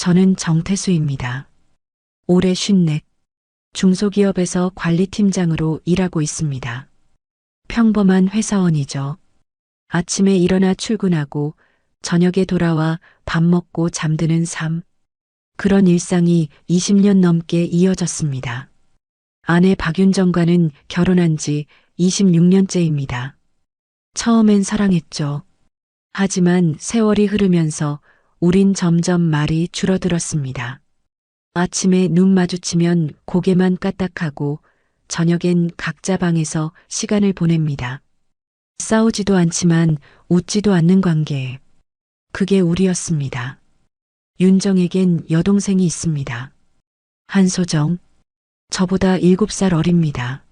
저는 정태수입니다. 올해 54, 중소기업에서 관리팀장으로 일하고 있습니다. 평범한 회사원이죠. 아침에 일어나 출근하고 저녁에 돌아와 밥 먹고 잠드는 삶. 그런 일상이 20년 넘게 이어졌습니다. 아내 박윤정과는 결혼한 지 26년째입니다. 처음엔 사랑했죠. 하지만 세월이 흐르면서 우린 점점 말이 줄어들었습니다. 아침에 눈 마주치면 고개만 까딱하고 저녁엔 각자 방에서 시간을 보냅니다. 싸우지도 않지만 웃지도 않는 관계. 그게 우리였습니다. 윤정에겐 여동생이 있습니다. 한소정. 저보다 7살 어립니다.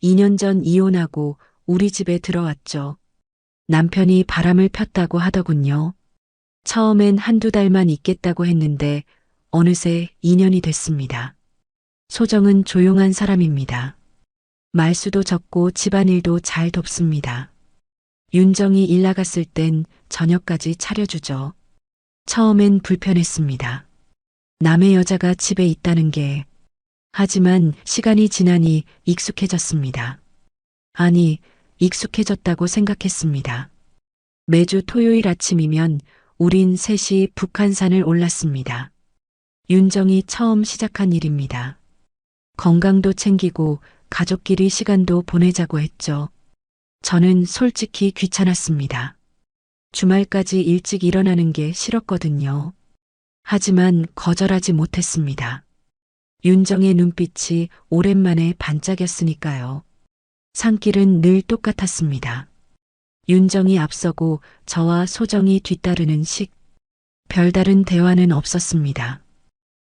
2년 전 이혼하고 우리 집에 들어왔죠. 남편이 바람을 폈다고 하더군요. 처음엔 한두 달만 있겠다고 했는데 어느새 2년이 됐습니다. 소정은 조용한 사람입니다. 말수도 적고 집안일도 잘 돕습니다. 윤정이 일 나갔을 땐 저녁까지 차려주죠. 처음엔 불편했습니다. 남의 여자가 집에 있다는 게. 하지만 시간이 지나니 익숙해졌습니다. 아니, 익숙해졌다고 생각했습니다. 매주 토요일 아침이면 우린 셋이 북한산을 올랐습니다. 윤정이 처음 시작한 일입니다. 건강도 챙기고 가족끼리 시간도 보내자고 했죠. 저는 솔직히 귀찮았습니다. 주말까지 일찍 일어나는 게 싫었거든요. 하지만 거절하지 못했습니다. 윤정의 눈빛이 오랜만에 반짝였으니까요. 산길은 늘 똑같았습니다. 윤정이 앞서고 저와 소정이 뒤따르는 식. 별다른 대화는 없었습니다.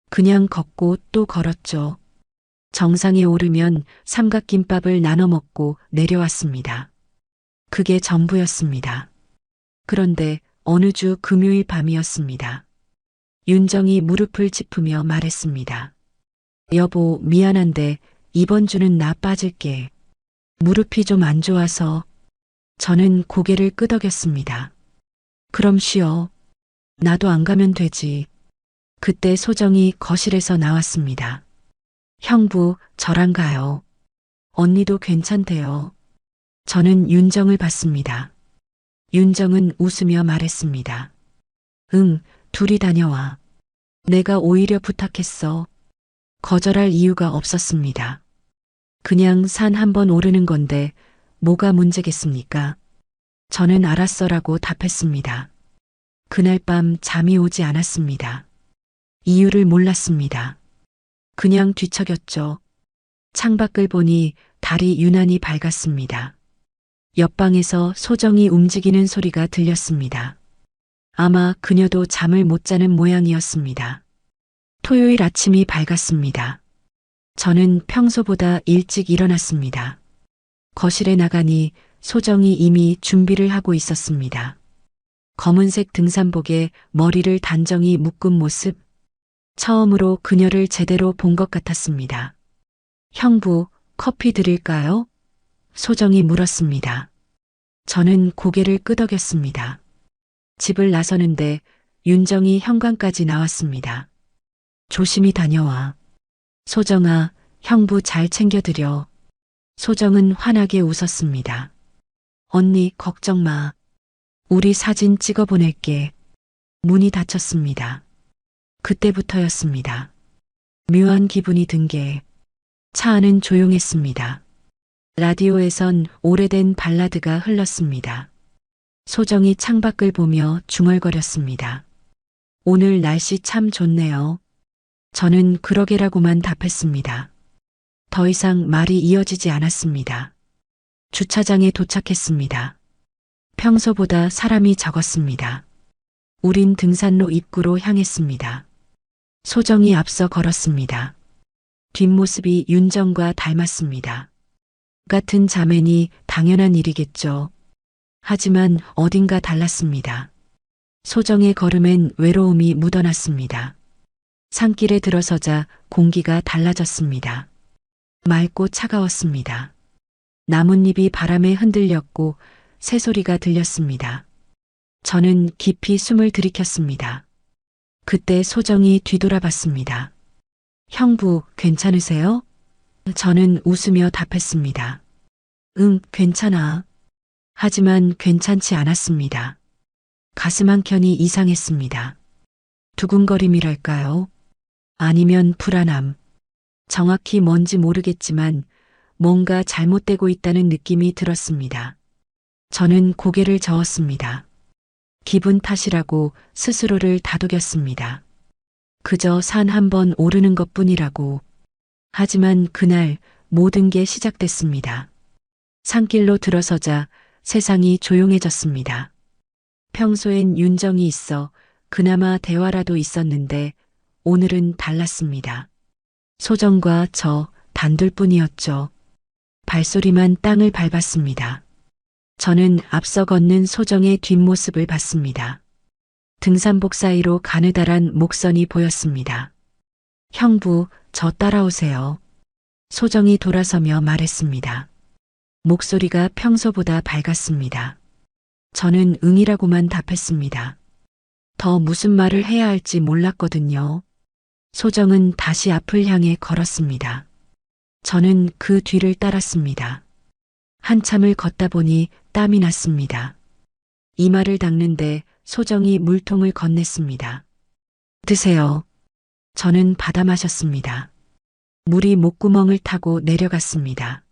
그냥 걷고 또 걸었죠. 정상에 오르면 삼각김밥을 나눠 먹고 내려왔습니다. 그게 전부였습니다. 그런데 어느 주 금요일 밤이었습니다. 윤정이 무릎을 짚으며 말했습니다. 여보, 미안한데 이번 주는 나 빠질게. 무릎이 좀 안 좋아서. 저는 고개를 끄덕였습니다. 그럼 쉬어. 나도 안 가면 되지. 그때 소정이 거실에서 나왔습니다. 형부, 저랑 가요. 언니도 괜찮대요. 저는 윤정을 봤습니다. 윤정은 웃으며 말했습니다. 응, 둘이 다녀와. 내가 오히려 부탁했어. 거절할 이유가 없었습니다. 그냥 산 한번 오르는 건데 뭐가 문제겠습니까? 저는 알았어라고 답했습니다. 그날 밤 잠이 오지 않았습니다. 이유를 몰랐습니다. 그냥 뒤척였죠. 창밖을 보니 달이 유난히 밝았습니다. 옆방에서 소정이 움직이는 소리가 들렸습니다. 아마 그녀도 잠을 못 자는 모양이었습니다. 토요일 아침이 밝았습니다. 저는 평소보다 일찍 일어났습니다. 거실에 나가니 소정이 이미 준비를 하고 있었습니다. 검은색 등산복에 머리를 단정히 묶은 모습. 처음으로 그녀를 제대로 본 것 같았습니다. 형부, 커피 드릴까요? 소정이 물었습니다. 저는 고개를 끄덕였습니다. 집을 나서는데 윤정이 현관까지 나왔습니다. 조심히 다녀와. 소정아, 형부 잘 챙겨드려. 소정은 환하게 웃었습니다. 언니, 걱정 마. 우리 사진 찍어 보낼게. 문이 닫혔습니다. 그때부터였습니다. 묘한 기분이 든 게. 차 안은 조용했습니다. 라디오에선 오래된 발라드가 흘렀습니다. 소정이 창밖을 보며 중얼거렸습니다. 오늘 날씨 참 좋네요. 저는 그러게라고만 답했습니다. 더 이상 말이 이어지지 않았습니다. 주차장에 도착했습니다. 평소보다 사람이 적었습니다. 우린 등산로 입구로 향했습니다. 소정이 앞서 걸었습니다. 뒷모습이 윤정과 닮았습니다. 같은 자매니 당연한 일이겠죠. 하지만 어딘가 달랐습니다. 소정의 걸음엔 외로움이 묻어났습니다. 산길에 들어서자 공기가 달라졌습니다. 맑고 차가웠습니다. 나뭇잎이 바람에 흔들렸고 새소리가 들렸습니다. 저는 깊이 숨을 들이켰습니다. 그때 소정이 뒤돌아봤습니다. 형부, 괜찮으세요? 저는 웃으며 답했습니다. 응, 괜찮아. 하지만 괜찮지 않았습니다. 가슴 한켠이 이상했습니다. 두근거림이랄까요? 아니면 불안함. 정확히 뭔지 모르겠지만 뭔가 잘못되고 있다는 느낌이 들었습니다. 저는 고개를 저었습니다. 기분 탓이라고 스스로를 다독였습니다. 그저 산 한 번 오르는 것뿐이라고. 하지만 그날 모든 게 시작됐습니다. 산길로 들어서자 세상이 조용해졌습니다. 평소엔 윤정이 있어 그나마 대화라도 있었는데 오늘은 달랐습니다. 소정과 저 단둘뿐이었죠. 발소리만 땅을 밟았습니다. 저는 앞서 걷는 소정의 뒷모습을 봤습니다. 등산복 사이로 가느다란 목선이 보였습니다. 형부, 저 따라오세요. 소정이 돌아서며 말했습니다. 목소리가 평소보다 밝았습니다. 저는 응이라고만 답했습니다. 더 무슨 말을 해야 할지 몰랐거든요. 소정은 다시 앞을 향해 걸었습니다. 저는 그 뒤를 따랐습니다. 한참을 걷다 보니 땀이 났습니다. 이마를 닦는데 소정이 물통을 건넸습니다. 드세요. 저는 받아 마셨습니다. 물이 목구멍을 타고 내려갔습니다.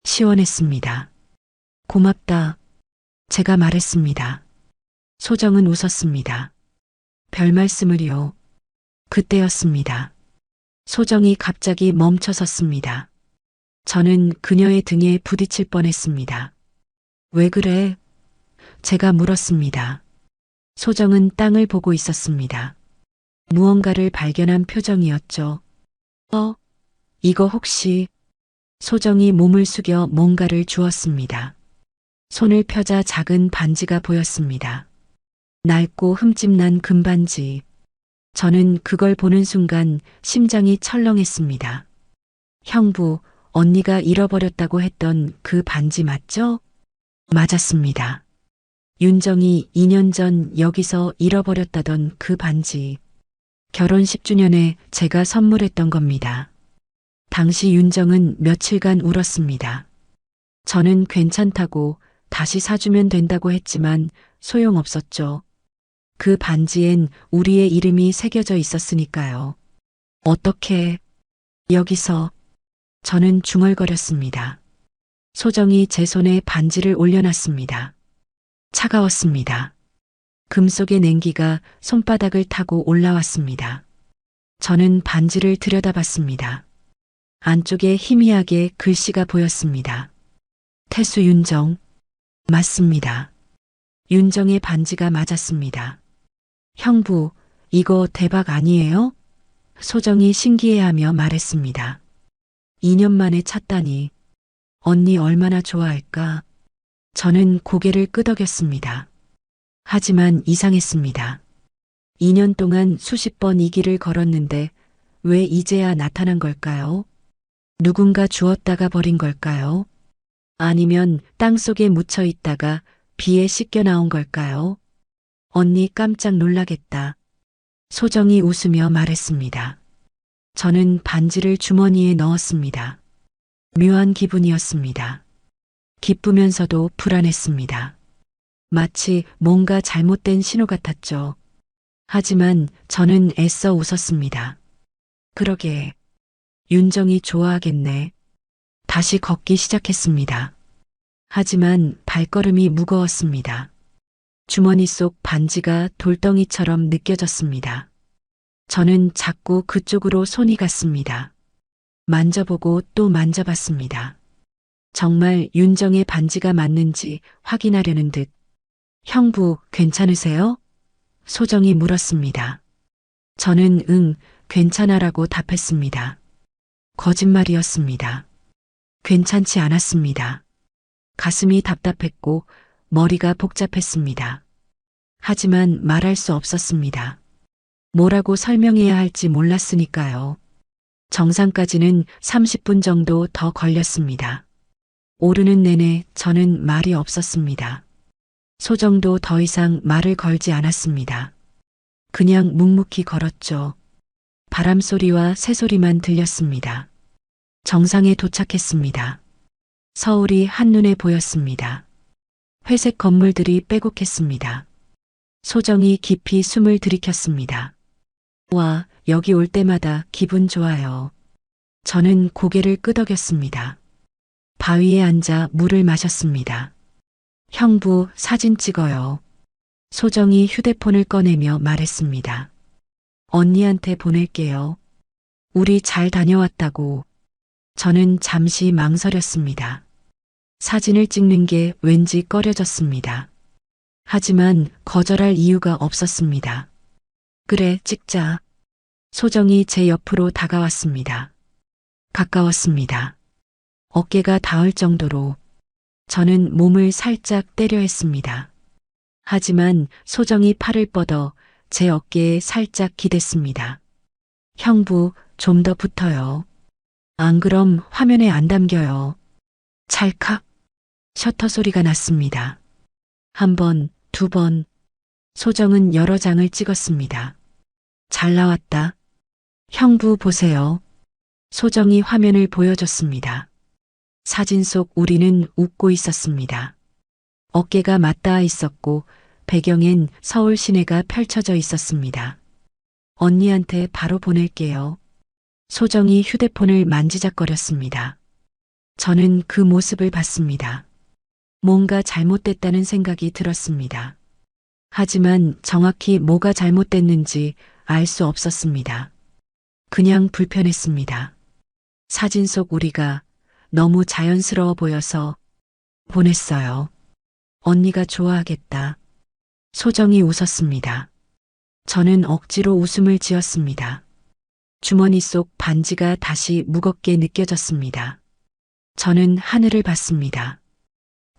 시원했습니다. 고맙다. 제가 말했습니다. 소정은 웃었습니다. 별 말씀을요. 그때였습니다. 소정이 갑자기 멈춰 섰습니다. 저는 그녀의 등에 부딪힐 뻔했습니다. 왜 그래? 제가 물었습니다. 소정은 땅을 보고 있었습니다. 무언가를 발견한 표정이었죠. 이거 혹시? 소정이 몸을 숙여 뭔가를 주었습니다. 손을 펴자 작은 반지가 보였습니다. 낡고 흠집난 금반지. 저는 그걸 보는 순간 심장이 철렁했습니다. 형부, 언니가 잃어버렸다고 했던 그 반지 맞죠? 맞았습니다. 윤정이 2년 전 여기서 잃어버렸다던 그 반지. 결혼 10주년에 제가 선물했던 겁니다. 당시 윤정은 며칠간 울었습니다. 저는 괜찮다고 다시 사주면 된다고 했지만 소용없었죠. 그 반지엔 우리의 이름이 새겨져 있었으니까요. 어떻게 여기서? 저는 중얼거렸습니다. 소정이 제 손에 반지를 올려놨습니다. 차가웠습니다. 금속의 냉기가 손바닥을 타고 올라왔습니다. 저는 반지를 들여다봤습니다. 안쪽에 희미하게 글씨가 보였습니다. 태수 윤정. 맞습니다. 윤정의 반지가 맞았습니다. 형부, 이거 대박 아니에요? 소정이 신기해하며 말했습니다. 2년 만에 찾다니. 언니 얼마나 좋아할까? 저는 고개를 끄덕였습니다. 하지만 이상했습니다. 2년 동안 수십 번 이 길을 걸었는데 왜 이제야 나타난 걸까요? 누군가 주었다가 버린 걸까요? 아니면 땅속에 묻혀 있다가 비에 씻겨 나온 걸까요? 언니 깜짝 놀라겠다. 소정이 웃으며 말했습니다. 저는 반지를 주머니에 넣었습니다. 묘한 기분이었습니다. 기쁘면서도 불안했습니다. 마치 뭔가 잘못된 신호 같았죠. 하지만 저는 애써 웃었습니다. 그러게, 윤정이 좋아하겠네. 다시 걷기 시작했습니다. 하지만 발걸음이 무거웠습니다. 주머니 속 반지가 돌덩이처럼 느껴졌습니다. 저는 자꾸 그쪽으로 손이 갔습니다. 만져보고 또 만져봤습니다. 정말 윤정의 반지가 맞는지 확인하려는 듯. 형부, 괜찮으세요? 소정이 물었습니다. 저는 응, 괜찮아라고 답했습니다. 거짓말이었습니다. 괜찮지 않았습니다. 가슴이 답답했고 머리가 복잡했습니다. 하지만 말할 수 없었습니다. 뭐라고 설명해야 할지 몰랐으니까요. 정상까지는 30분 정도 더 걸렸습니다. 오르는 내내 저는 말이 없었습니다. 소정도 더 이상 말을 걸지 않았습니다. 그냥 묵묵히 걸었죠. 바람 소리와 새소리만 들렸습니다. 정상에 도착했습니다. 서울이 한눈에 보였습니다. 회색 건물들이 빼곡했습니다. 소정이 깊이 숨을 들이켰습니다. 와, 여기 올 때마다 기분 좋아요. 저는 고개를 끄덕였습니다. 바위에 앉아 물을 마셨습니다. 형부, 사진 찍어요. 소정이 휴대폰을 꺼내며 말했습니다. 언니한테 보낼게요. 우리 잘 다녀왔다고. 저는 잠시 망설였습니다. 사진을 찍는 게 왠지 꺼려졌습니다. 하지만 거절할 이유가 없었습니다. 그래, 찍자. 소정이 제 옆으로 다가왔습니다. 가까웠습니다. 어깨가 닿을 정도로. 저는 몸을 살짝 때려 했습니다. 하지만 소정이 팔을 뻗어 제 어깨에 살짝 기댔습니다. 형부, 좀 더 붙어요. 안 그럼 화면에 안 담겨요. 찰칵. 셔터 소리가 났습니다. 한 번, 두 번. 소정은 여러 장을 찍었습니다. 잘 나왔다. 형부 보세요. 소정이 화면을 보여줬습니다. 사진 속 우리는 웃고 있었습니다. 어깨가 맞닿아 있었고 배경엔 서울 시내가 펼쳐져 있었습니다. 언니한테 바로 보낼게요. 소정이 휴대폰을 만지작거렸습니다. 저는 그 모습을 봤습니다. 뭔가 잘못됐다는 생각이 들었습니다. 하지만 정확히 뭐가 잘못됐는지 알 수 없었습니다. 그냥 불편했습니다. 사진 속 우리가 너무 자연스러워 보여서 보냈어요. 언니가 좋아하겠다. 소정이 웃었습니다. 저는 억지로 웃음을 지었습니다. 주머니 속 반지가 다시 무겁게 느껴졌습니다. 저는 하늘을 봤습니다.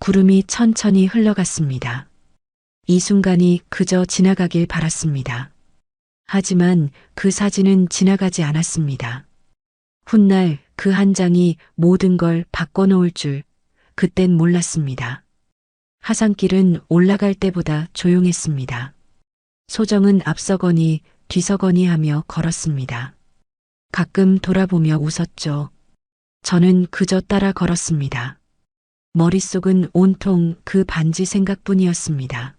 구름이 천천히 흘러갔습니다. 이 순간이 그저 지나가길 바랐습니다. 하지만 그 사진은 지나가지 않았습니다. 훗날 그 한 장이 모든 걸 바꿔놓을 줄 그땐 몰랐습니다. 하산길은 올라갈 때보다 조용했습니다. 소정은 앞서거니 뒤서거니 하며 걸었습니다. 가끔 돌아보며 웃었죠. 저는 그저 따라 걸었습니다. 머릿속은 온통 그 반지 생각뿐이었습니다.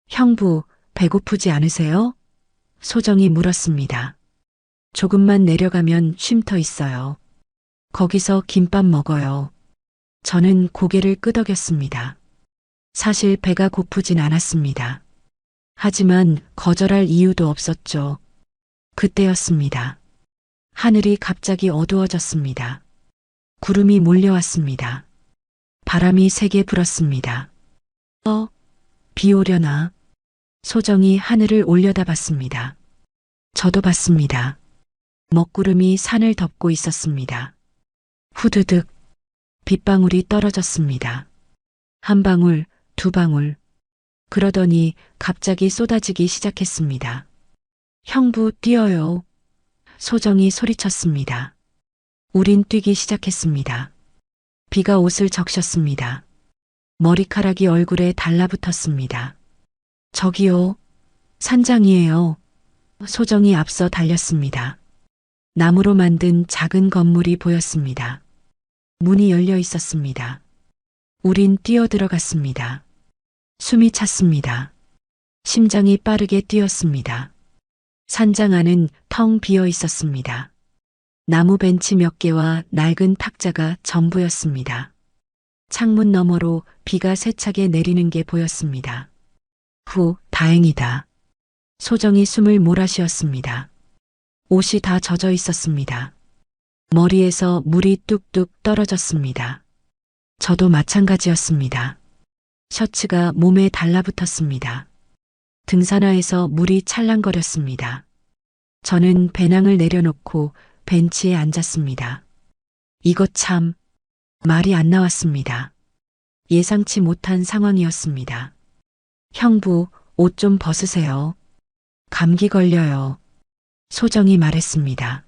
형부, 배고프지 않으세요? 소정이 물었습니다. 조금만 내려가면 쉼터 있어요. 거기서 김밥 먹어요. 저는 고개를 끄덕였습니다. 사실 배가 고프진 않았습니다. 하지만 거절할 이유도 없었죠. 그때였습니다. 하늘이 갑자기 어두워졌습니다. 구름이 몰려왔습니다. 바람이 세게 불었습니다. 비 오려나? 소정이 하늘을 올려다봤습니다. 저도 봤습니다. 먹구름이 산을 덮고 있었습니다. 후드득 빗방울이 떨어졌습니다. 한 방울, 두 방울. 그러더니 갑자기 쏟아지기 시작했습니다. 형부 뛰어요. 소정이 소리쳤습니다. 우린 뛰기 시작했습니다. 비가 옷을 적셨습니다. 머리카락이 얼굴에 달라붙었습니다. 저기요. 산장이에요. 소정이 앞서 달렸습니다. 나무로 만든 작은 건물이 보였습니다. 문이 열려 있었습니다. 우린 뛰어들어갔습니다. 숨이 찼습니다. 심장이 빠르게 뛰었습니다. 산장 안은 텅 비어 있었습니다. 나무 벤치 몇 개와 낡은 탁자가 전부였습니다. 창문 너머로 비가 세차게 내리는 게 보였습니다. 다행이다. 소정이 숨을 몰아쉬었습니다. 옷이 다 젖어 있었습니다. 머리에서 물이 뚝뚝 떨어졌습니다. 저도 마찬가지였습니다. 셔츠가 몸에 달라붙었습니다. 등산화에서 물이 찰랑거렸습니다. 저는 배낭을 내려놓고 벤치에 앉았습니다. 이것 참, 말이 안 나왔습니다. 예상치 못한 상황이었습니다. 형부, 옷 좀 벗으세요. 감기 걸려요. 소정이 말했습니다.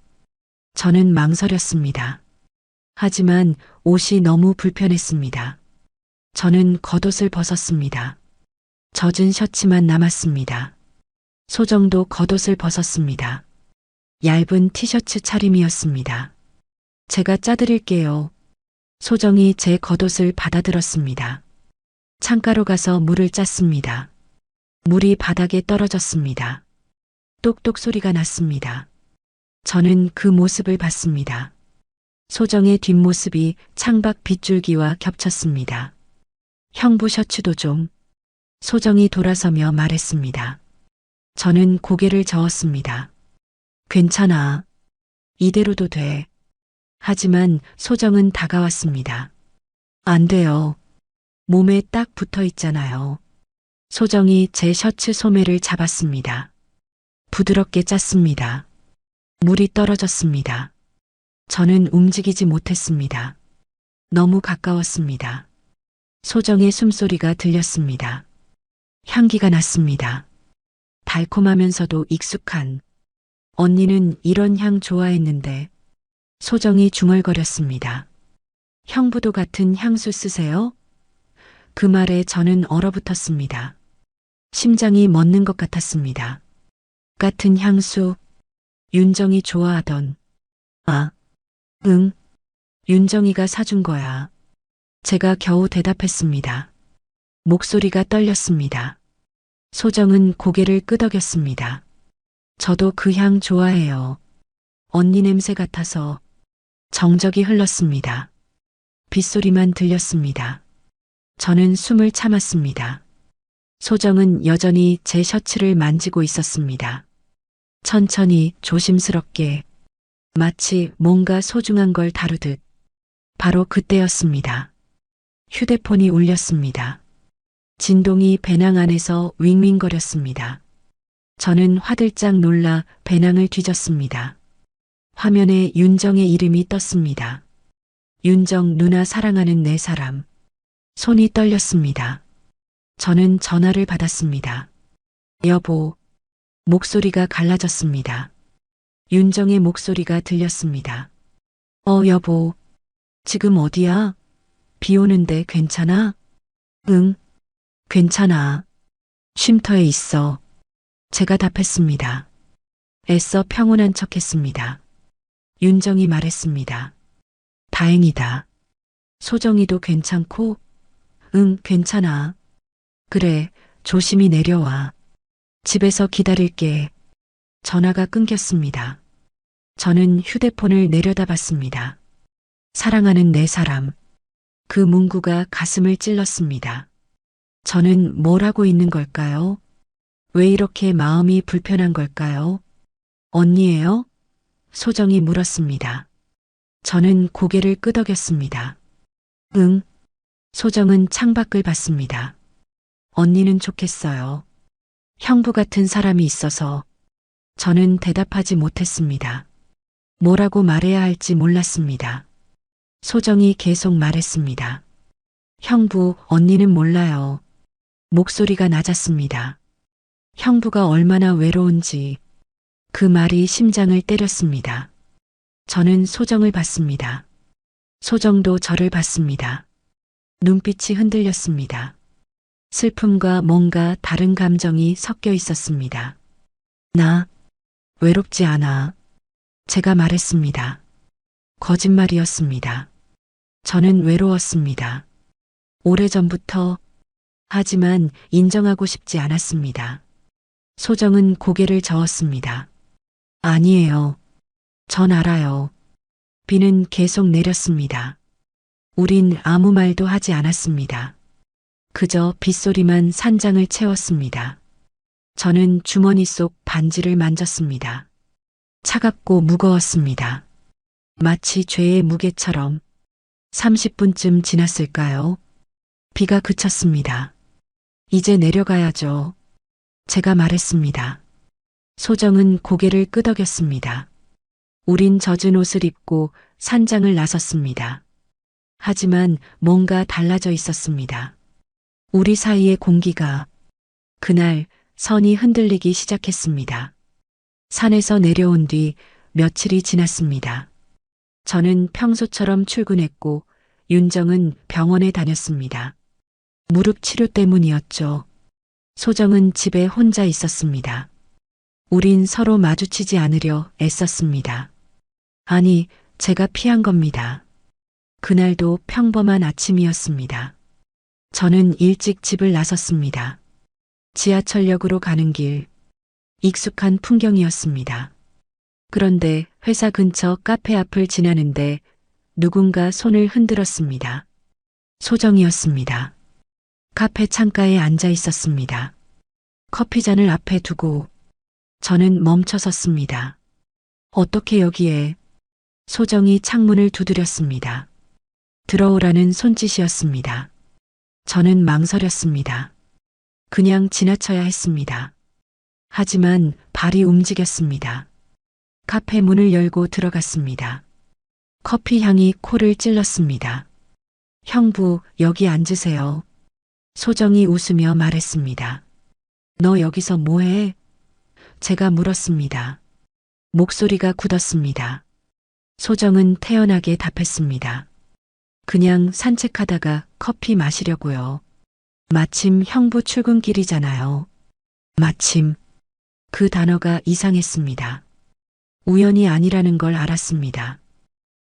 저는 망설였습니다. 하지만 옷이 너무 불편했습니다. 저는 겉옷을 벗었습니다. 젖은 셔츠만 남았습니다. 소정도 겉옷을 벗었습니다. 얇은 티셔츠 차림이었습니다. 제가 짜드릴게요. 소정이 제 겉옷을 받아들었습니다. 창가로 가서 물을 짰습니다. 물이 바닥에 떨어졌습니다. 똑똑 소리가 났습니다. 저는 그 모습을 봤습니다. 소정의 뒷모습이 창밖 빗줄기와 겹쳤습니다. 형부 셔츠도 좀. 소정이 돌아서며 말했습니다. 저는 고개를 저었습니다. 괜찮아. 이대로도 돼. 하지만 소정은 다가왔습니다. 안 돼요. 몸에 딱 붙어 있잖아요. 소정이 제 셔츠 소매를 잡았습니다. 부드럽게 짰습니다. 물이 떨어졌습니다. 저는 움직이지 못했습니다. 너무 가까웠습니다. 소정의 숨소리가 들렸습니다. 향기가 났습니다. 달콤하면서도 익숙한. 언니는 이런 향 좋아했는데. 소정이 중얼거렸습니다. 형부도 같은 향수 쓰세요? 그 말에 저는 얼어붙었습니다. 심장이 멎는 것 같았습니다. 같은 향수, 윤정이 좋아하던. 아, 응. 윤정이가 사준 거야. 제가 겨우 대답했습니다. 목소리가 떨렸습니다. 소정은 고개를 끄덕였습니다. 저도 그 향 좋아해요. 언니 냄새 같아서. 정적이 흘렀습니다. 빗소리만 들렸습니다. 저는 숨을 참았습니다. 소정은 여전히 제 셔츠를 만지고 있었습니다. 천천히 조심스럽게 마치 뭔가 소중한 걸 다루듯. 바로 그때였습니다. 휴대폰이 울렸습니다. 진동이 배낭 안에서 윙윙거렸습니다. 저는 화들짝 놀라 배낭을 뒤졌습니다. 화면에 윤정의 이름이 떴습니다. 윤정 누나 사랑하는 내 사람. 손이 떨렸습니다. 저는 전화를 받았습니다. 여보. 목소리가 갈라졌습니다. 윤정의 목소리가 들렸습니다. 여보. 지금 어디야? 비 오는데 괜찮아? 응. 괜찮아. 쉼터에 있어. 제가 답했습니다. 애써 평온한 척했습니다. 윤정이 말했습니다. 다행이다. 소정이도 괜찮고? 응, 괜찮아. 그래, 조심히 내려와. 집에서 기다릴게. 전화가 끊겼습니다. 저는 휴대폰을 내려다봤습니다. 사랑하는 내 사람. 그 문구가 가슴을 찔렀습니다. 저는 뭘 하고 있는 걸까요? 왜 이렇게 마음이 불편한 걸까요? 언니예요? 소정이 물었습니다. 저는 고개를 끄덕였습니다. 응. 소정은 창밖을 봤습니다. 언니는 좋겠어요. 형부 같은 사람이 있어서. 저는 대답하지 못했습니다. 뭐라고 말해야 할지 몰랐습니다. 소정이 계속 말했습니다. 형부, 언니는 몰라요. 목소리가 낮았습니다. 형부가 얼마나 외로운지. 그 말이 심장을 때렸습니다. 저는 소정을 봤습니다. 소정도 저를 봤습니다. 눈빛이 흔들렸습니다. 슬픔과 뭔가 다른 감정이 섞여 있었습니다. 나 외롭지 않아. 제가 말했습니다. 거짓말이었습니다. 저는 외로웠습니다. 오래전부터. 하지만 인정하고 싶지 않았습니다. 소정은 고개를 저었습니다. 아니에요. 전 알아요. 비는 계속 내렸습니다. 우린 아무 말도 하지 않았습니다. 그저 빗소리만 산장을 채웠습니다. 저는 주머니 속 반지를 만졌습니다. 차갑고 무거웠습니다. 마치 죄의 무게처럼. 30분쯤 지났을까요? 비가 그쳤습니다. 이제 내려가야죠. 제가 말했습니다. 소정은 고개를 끄덕였습니다. 우린 젖은 옷을 입고 산장을 나섰습니다. 하지만 뭔가 달라져 있었습니다. 우리 사이의 공기가. 그날 선이 흔들리기 시작했습니다. 산에서 내려온 뒤 며칠이 지났습니다. 저는 평소처럼 출근했고 윤정은 병원에 다녔습니다. 무릎 치료 때문이었죠. 소정은 집에 혼자 있었습니다. 우린 서로 마주치지 않으려 애썼습니다. 아니, 제가 피한 겁니다. 그날도 평범한 아침이었습니다. 저는 일찍 집을 나섰습니다. 지하철역으로 가는 길, 익숙한 풍경이었습니다. 그런데 회사 근처 카페 앞을 지나는데 누군가 손을 흔들었습니다. 소정이었습니다. 카페 창가에 앉아 있었습니다. 커피잔을 앞에 두고 저는 멈춰 섰습니다. 어떻게 여기에? 소정이 창문을 두드렸습니다. 들어오라는 손짓이었습니다. 저는 망설였습니다. 그냥 지나쳐야 했습니다. 하지만 발이 움직였습니다. 카페 문을 열고 들어갔습니다. 커피 향이 코를 찔렀습니다. 형부, 여기 앉으세요. 소정이 웃으며 말했습니다. 너 여기서 뭐해? 제가 물었습니다. 목소리가 굳었습니다. 소정은 태연하게 답했습니다. 그냥 산책하다가 커피 마시려고요. 마침 형부 출근길이잖아요. 마침. 그 단어가 이상했습니다. 우연이 아니라는 걸 알았습니다.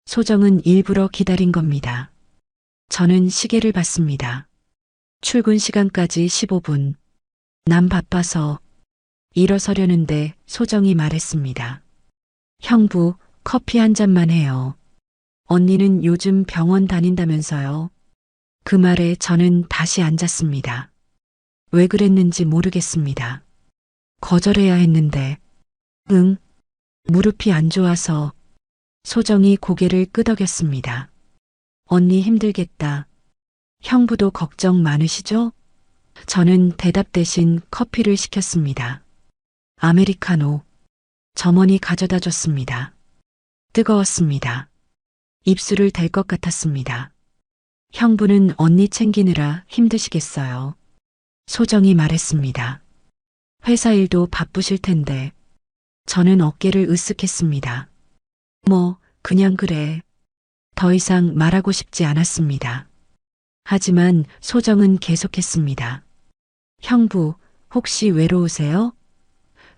소정은 일부러 기다린 겁니다. 저는 시계를 봤습니다. 출근 시간까지 15분. 남 바빠서 일어서려는데 소정이 말했습니다. 형부, 커피 한 잔만 해요. 언니는 요즘 병원 다닌다면서요. 그 말에 저는 다시 앉았습니다. 왜 그랬는지 모르겠습니다. 거절해야 했는데, 응, 무릎이 안 좋아서. 소정이 고개를 끄덕였습니다. 언니 힘들겠다. 형부도 걱정 많으시죠? 저는 대답 대신 커피를 시켰습니다. 아메리카노. 점원이 가져다 줬습니다. 뜨거웠습니다. 입술을 댈 것 같았습니다. 형부는 언니 챙기느라 힘드시겠어요. 소정이 말했습니다. 회사 일도 바쁘실 텐데. 저는 어깨를 으쓱했습니다. 뭐, 그냥 그래. 더 이상 말하고 싶지 않았습니다. 하지만 소정은 계속했습니다. 형부, 혹시 외로우세요?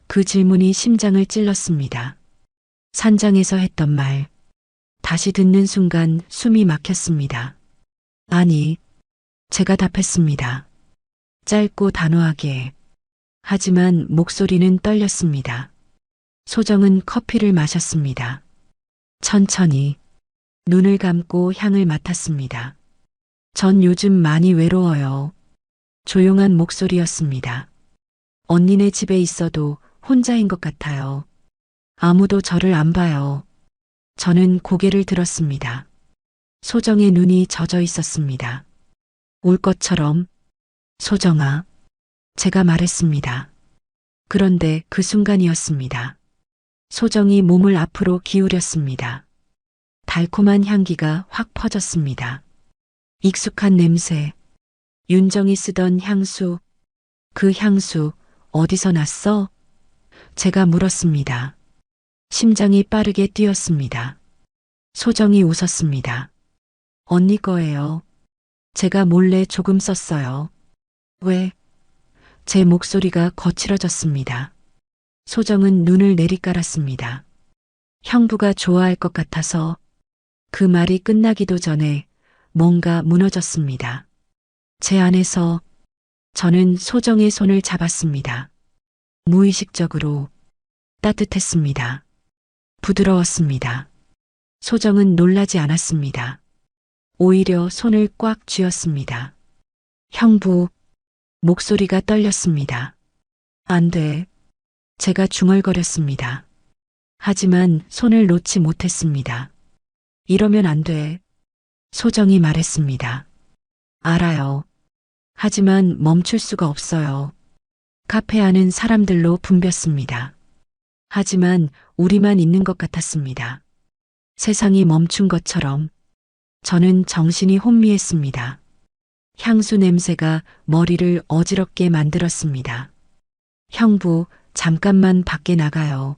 그 질문이 심장을 찔렀습니다. 산장에서 했던 말. 다시 듣는 순간 숨이 막혔습니다. 아니, 제가 답했습니다. 짧고 단호하게. 하지만 목소리는 떨렸습니다. 소정은 커피를 마셨습니다. 천천히 눈을 감고 향을 맡았습니다. 전 요즘 많이 외로워요. 조용한 목소리였습니다. 언니네 집에 있어도 혼자인 것 같아요. 아무도 저를 안 봐요. 저는 고개를 들었습니다. 소정의 눈이 젖어 있었습니다. 울 것처럼. 소정아. 제가 말했습니다. 그런데 그 순간이었습니다. 소정이 몸을 앞으로 기울였습니다. 달콤한 향기가 확 퍼졌습니다. 익숙한 냄새. 윤정이 쓰던 향수. 그 향수 어디서 났어? 제가 물었습니다. 심장이 빠르게 뛰었습니다. 소정이 웃었습니다. 언니 거예요. 제가 몰래 조금 썼어요. 왜? 제 목소리가 거칠어졌습니다. 소정은 눈을 내리깔았습니다. 형부가 좋아할 것 같아서. 그 말이 끝나기도 전에 뭔가 무너졌습니다. 제 안에서. 저는 소정의 손을 잡았습니다. 무의식적으로. 따뜻했습니다. 부드러웠습니다. 소정은 놀라지 않았습니다. 오히려 손을 꽉 쥐었습니다. 형부. 목소리가 떨렸습니다. 안 돼. 제가 중얼거렸습니다. 하지만 손을 놓지 못했습니다. 이러면 안 돼. 소정이 말했습니다. 알아요. 하지만 멈출 수가 없어요. 카페 안은 사람들로 붐볐습니다. 하지만 우리만 있는 것 같았습니다. 세상이 멈춘 것처럼. 저는 정신이 혼미했습니다. 향수 냄새가 머리를 어지럽게 만들었습니다. 형부, 잠깐만 밖에 나가요.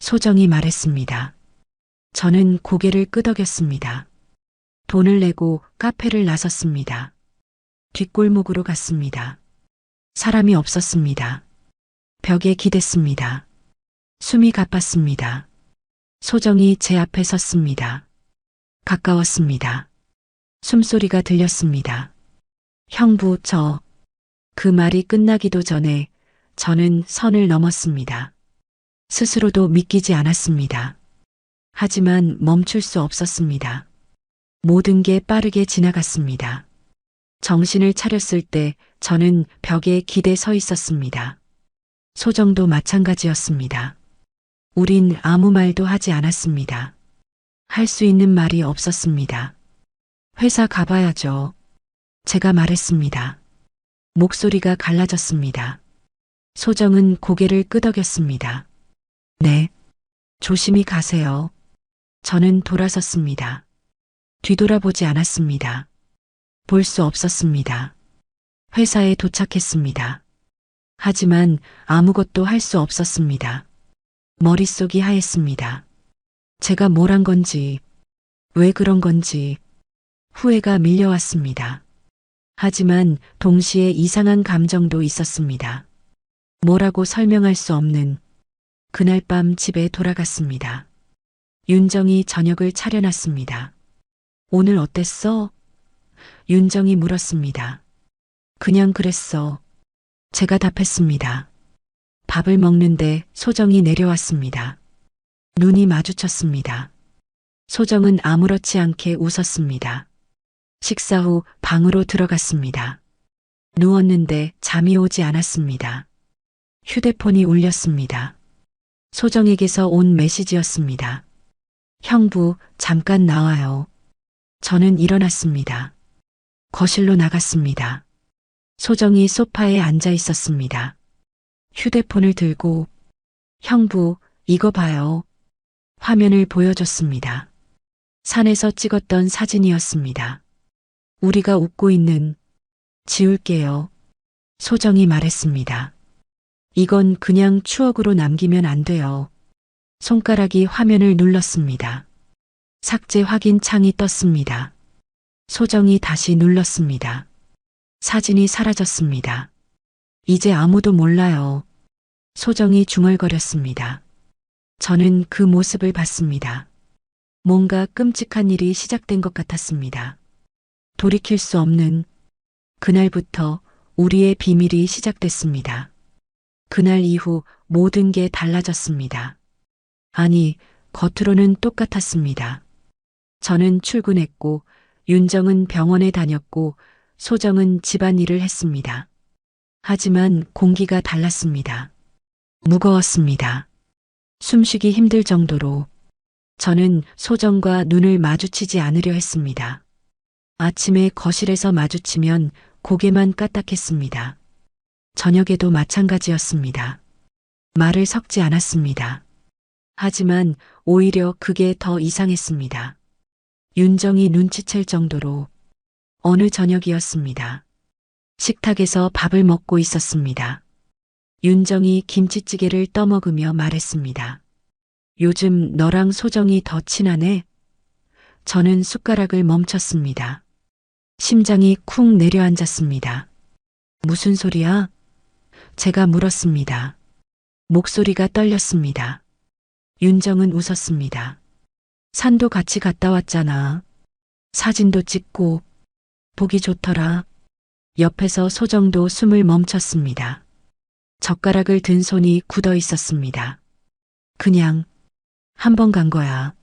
소정이 말했습니다. 저는 고개를 끄덕였습니다. 돈을 내고 카페를 나섰습니다. 뒷골목으로 갔습니다. 사람이 없었습니다. 벽에 기댔습니다. 숨이 가빴습니다. 소정이 제 앞에 섰습니다. 가까웠습니다. 숨소리가 들렸습니다. 형부, 그 말이 끝나기도 전에 저는 선을 넘었습니다. 스스로도 믿기지 않았습니다. 하지만 멈출 수 없었습니다. 모든 게 빠르게 지나갔습니다. 정신을 차렸을 때 저는 벽에 기대 서 있었습니다. 소정도 마찬가지였습니다. 우린 아무 말도 하지 않았습니다. 할 수 있는 말이 없었습니다. 회사 가봐야죠. 제가 말했습니다. 목소리가 갈라졌습니다. 소정은 고개를 끄덕였습니다. 네. 조심히 가세요. 저는 돌아섰습니다. 뒤돌아보지 않았습니다. 볼 수 없었습니다. 회사에 도착했습니다. 하지만 아무것도 할 수 없었습니다. 머릿속이 하였습니다. 제가 뭘 한 건지, 왜 그런 건지 후회가 밀려왔습니다. 하지만 동시에 이상한 감정도 있었습니다. 뭐라고 설명할 수 없는 그날 밤 집에 돌아갔습니다. 윤정이 저녁을 차려놨습니다. 오늘 어땠어? 윤정이 물었습니다. 그냥 그랬어. 제가 답했습니다. 밥을 먹는데 소정이 내려왔습니다. 눈이 마주쳤습니다. 소정은 아무렇지 않게 웃었습니다. 식사 후 방으로 들어갔습니다. 누웠는데 잠이 오지 않았습니다. 휴대폰이 울렸습니다. 소정에게서 온 메시지였습니다. 형부, 잠깐 나와요. 저는 일어났습니다. 거실로 나갔습니다. 소정이 소파에 앉아 있었습니다. 휴대폰을 들고 형부, 이거 봐요. 화면을 보여줬습니다. 산에서 찍었던 사진이었습니다. 우리가 웃고 있는 지울게요. 소정이 말했습니다. 이건 그냥 추억으로 남기면 안 돼요. 손가락이 화면을 눌렀습니다. 삭제 확인 창이 떴습니다. 소정이 다시 눌렀습니다. 사진이 사라졌습니다. 이제 아무도 몰라요. 소정이 중얼거렸습니다. 저는 그 모습을 봤습니다. 뭔가 끔찍한 일이 시작된 것 같았습니다. 돌이킬 수 없는 그날부터 우리의 비밀이 시작됐습니다. 그날 이후 모든 게 달라졌습니다. 아니, 겉으로는 똑같았습니다. 저는 출근했고, 윤정은 병원에 다녔고, 소정은 집안일을 했습니다. 하지만 공기가 달랐습니다. 무거웠습니다. 숨쉬기 힘들 정도로 저는 소정과 눈을 마주치지 않으려 했습니다. 아침에 거실에서 마주치면 고개만 까딱했습니다. 저녁에도 마찬가지였습니다. 말을 섞지 않았습니다. 하지만 오히려 그게 더 이상했습니다. 윤정이 눈치챌 정도로 어느 저녁이었습니다. 식탁에서 밥을 먹고 있었습니다. 윤정이 김치찌개를 떠먹으며 말했습니다. 요즘 너랑 소정이 더 친하네? 저는 숟가락을 멈췄습니다. 심장이 쿵 내려앉았습니다. 무슨 소리야? 제가 물었습니다. 목소리가 떨렸습니다. 윤정은 웃었습니다. 산도 같이 갔다 왔잖아. 사진도 찍고 보기 좋더라. 옆에서 소정도 숨을 멈췄습니다. 젓가락을 든 손이 굳어 있었습니다. 그냥 한 번 간 거야.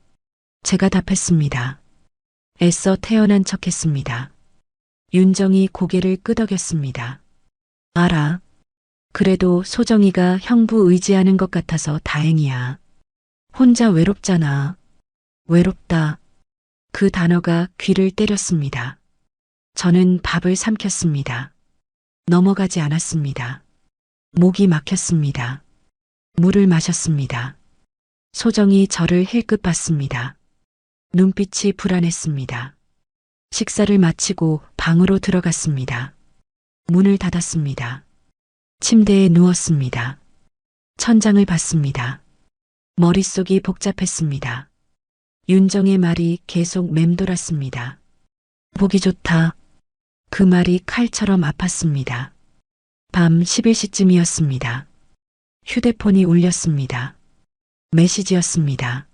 제가 답했습니다. 애써 태어난 척했습니다. 윤정이 고개를 끄덕였습니다. 알아. 그래도 소정이가 형부 의지하는 것 같아서 다행이야. 혼자 외롭잖아. 외롭다. 그 단어가 귀를 때렸습니다. 저는 밥을 삼켰습니다. 넘어가지 않았습니다. 목이 막혔습니다. 물을 마셨습니다. 소정이 저를 힐끗 봤습니다. 눈빛이 불안했습니다. 식사를 마치고 방으로 들어갔습니다. 문을 닫았습니다. 침대에 누웠습니다. 천장을 봤습니다. 머릿속이 복잡했습니다. 윤정의 말이 계속 맴돌았습니다. 보기 좋다. 그 말이 칼처럼 아팠습니다. 밤 11시쯤이었습니다. 휴대폰이 울렸습니다. 메시지였습니다.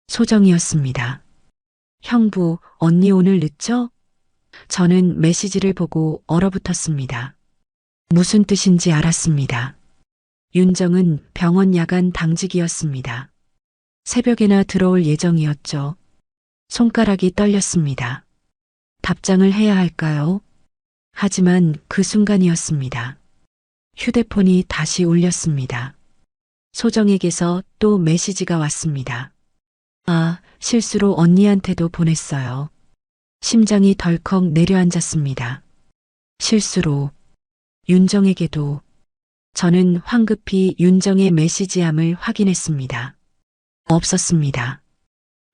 소정이었습니다. 형부, 언니 오늘 늦죠? 저는 메시지를 보고 얼어붙었습니다. 무슨 뜻인지 알았습니다. 윤정은 병원 야간 당직이었습니다. 새벽에나 들어올 예정이었죠. 손가락이 떨렸습니다. 답장을 해야 할까요? 하지만 그 순간이었습니다. 휴대폰이 다시 울렸습니다. 소정에게서 또 메시지가 왔습니다. 아, 실수로 언니한테도 보냈어요. 심장이 덜컥 내려앉았습니다. 실수로 윤정에게도. 저는 황급히 윤정의 메시지함을 확인했습니다. 없었습니다.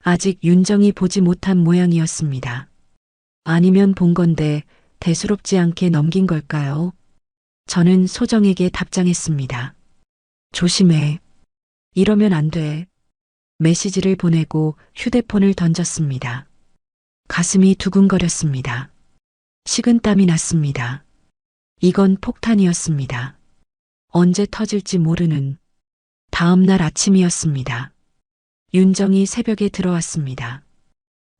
아직 윤정이 보지 못한 모양이었습니다. 아니면 본 건데 대수롭지 않게 넘긴 걸까요? 저는 소정에게 답장했습니다. 조심해. 이러면 안 돼. 메시지를 보내고 휴대폰을 던졌습니다. 가슴이 두근거렸습니다. 식은땀이 났습니다. 이건 폭탄이었습니다. 언제 터질지 모르는 다음 날 아침이었습니다. 윤정이 새벽에 들어왔습니다.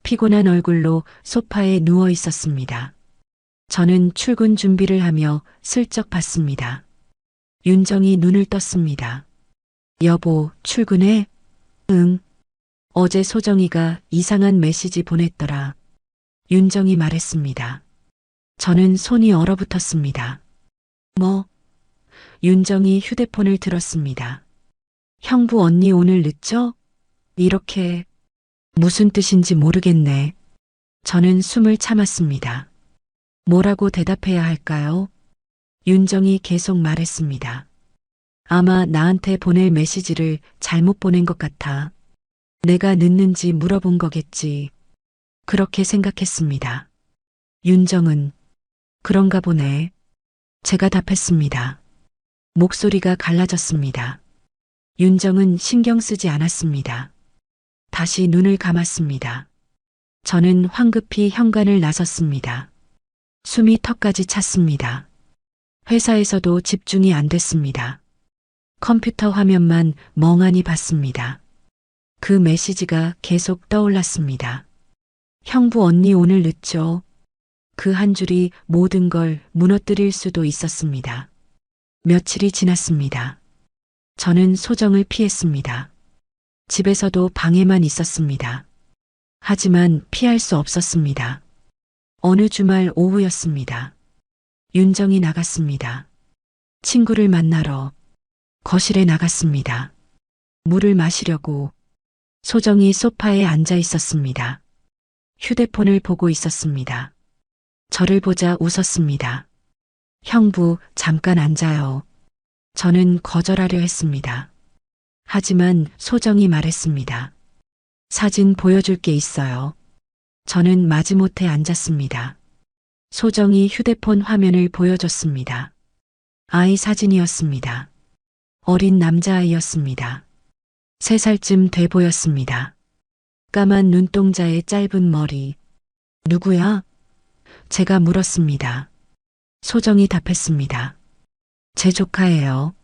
피곤한 얼굴로 소파에 누워 있었습니다. 저는 출근 준비를 하며 슬쩍 봤습니다. 윤정이 눈을 떴습니다. 여보, 출근해? 응. 어제 소정이가 이상한 메시지 보냈더라. 윤정이 말했습니다. 저는 손이 얼어붙었습니다. 뭐? 윤정이 휴대폰을 들었습니다. 형부 언니 오늘 늦죠? 이렇게 무슨 뜻인지 모르겠네. 저는 숨을 참았습니다. 뭐라고 대답해야 할까요? 윤정이 계속 말했습니다. 아마 나한테 보낼 메시지를 잘못 보낸 것 같아. 내가 늦는지 물어본 거겠지. 그렇게 생각했습니다. 윤정은 그런가 보네. 제가 답했습니다. 목소리가 갈라졌습니다. 윤정은 신경 쓰지 않았습니다. 다시 눈을 감았습니다. 저는 황급히 현관을 나섰습니다. 숨이 턱까지 찼습니다. 회사에서도 집중이 안 됐습니다. 컴퓨터 화면만 멍하니 봤습니다. 그 메시지가 계속 떠올랐습니다. 형부 언니 오늘 늦죠? 그 한 줄이 모든 걸 무너뜨릴 수도 있었습니다. 며칠이 지났습니다. 저는 소정을 피했습니다. 집에서도 방에만 있었습니다. 하지만 피할 수 없었습니다. 어느 주말 오후였습니다. 윤정이 나갔습니다. 친구를 만나러 거실에 나갔습니다. 물을 마시려고. 소정이 소파에 앉아 있었습니다. 휴대폰을 보고 있었습니다. 저를 보자 웃었습니다. 형부, 잠깐 앉아요. 저는 거절하려 했습니다. 하지만 소정이 말했습니다. 사진 보여줄 게 있어요. 저는 마지못해 앉았습니다. 소정이 휴대폰 화면을 보여줬습니다. 아이 사진이었습니다. 어린 남자아이였습니다. 3살쯤 돼 보였습니다. 까만 눈동자에 짧은 머리. 누구야? 제가 물었습니다. 소정이 답했습니다. 제 조카예요.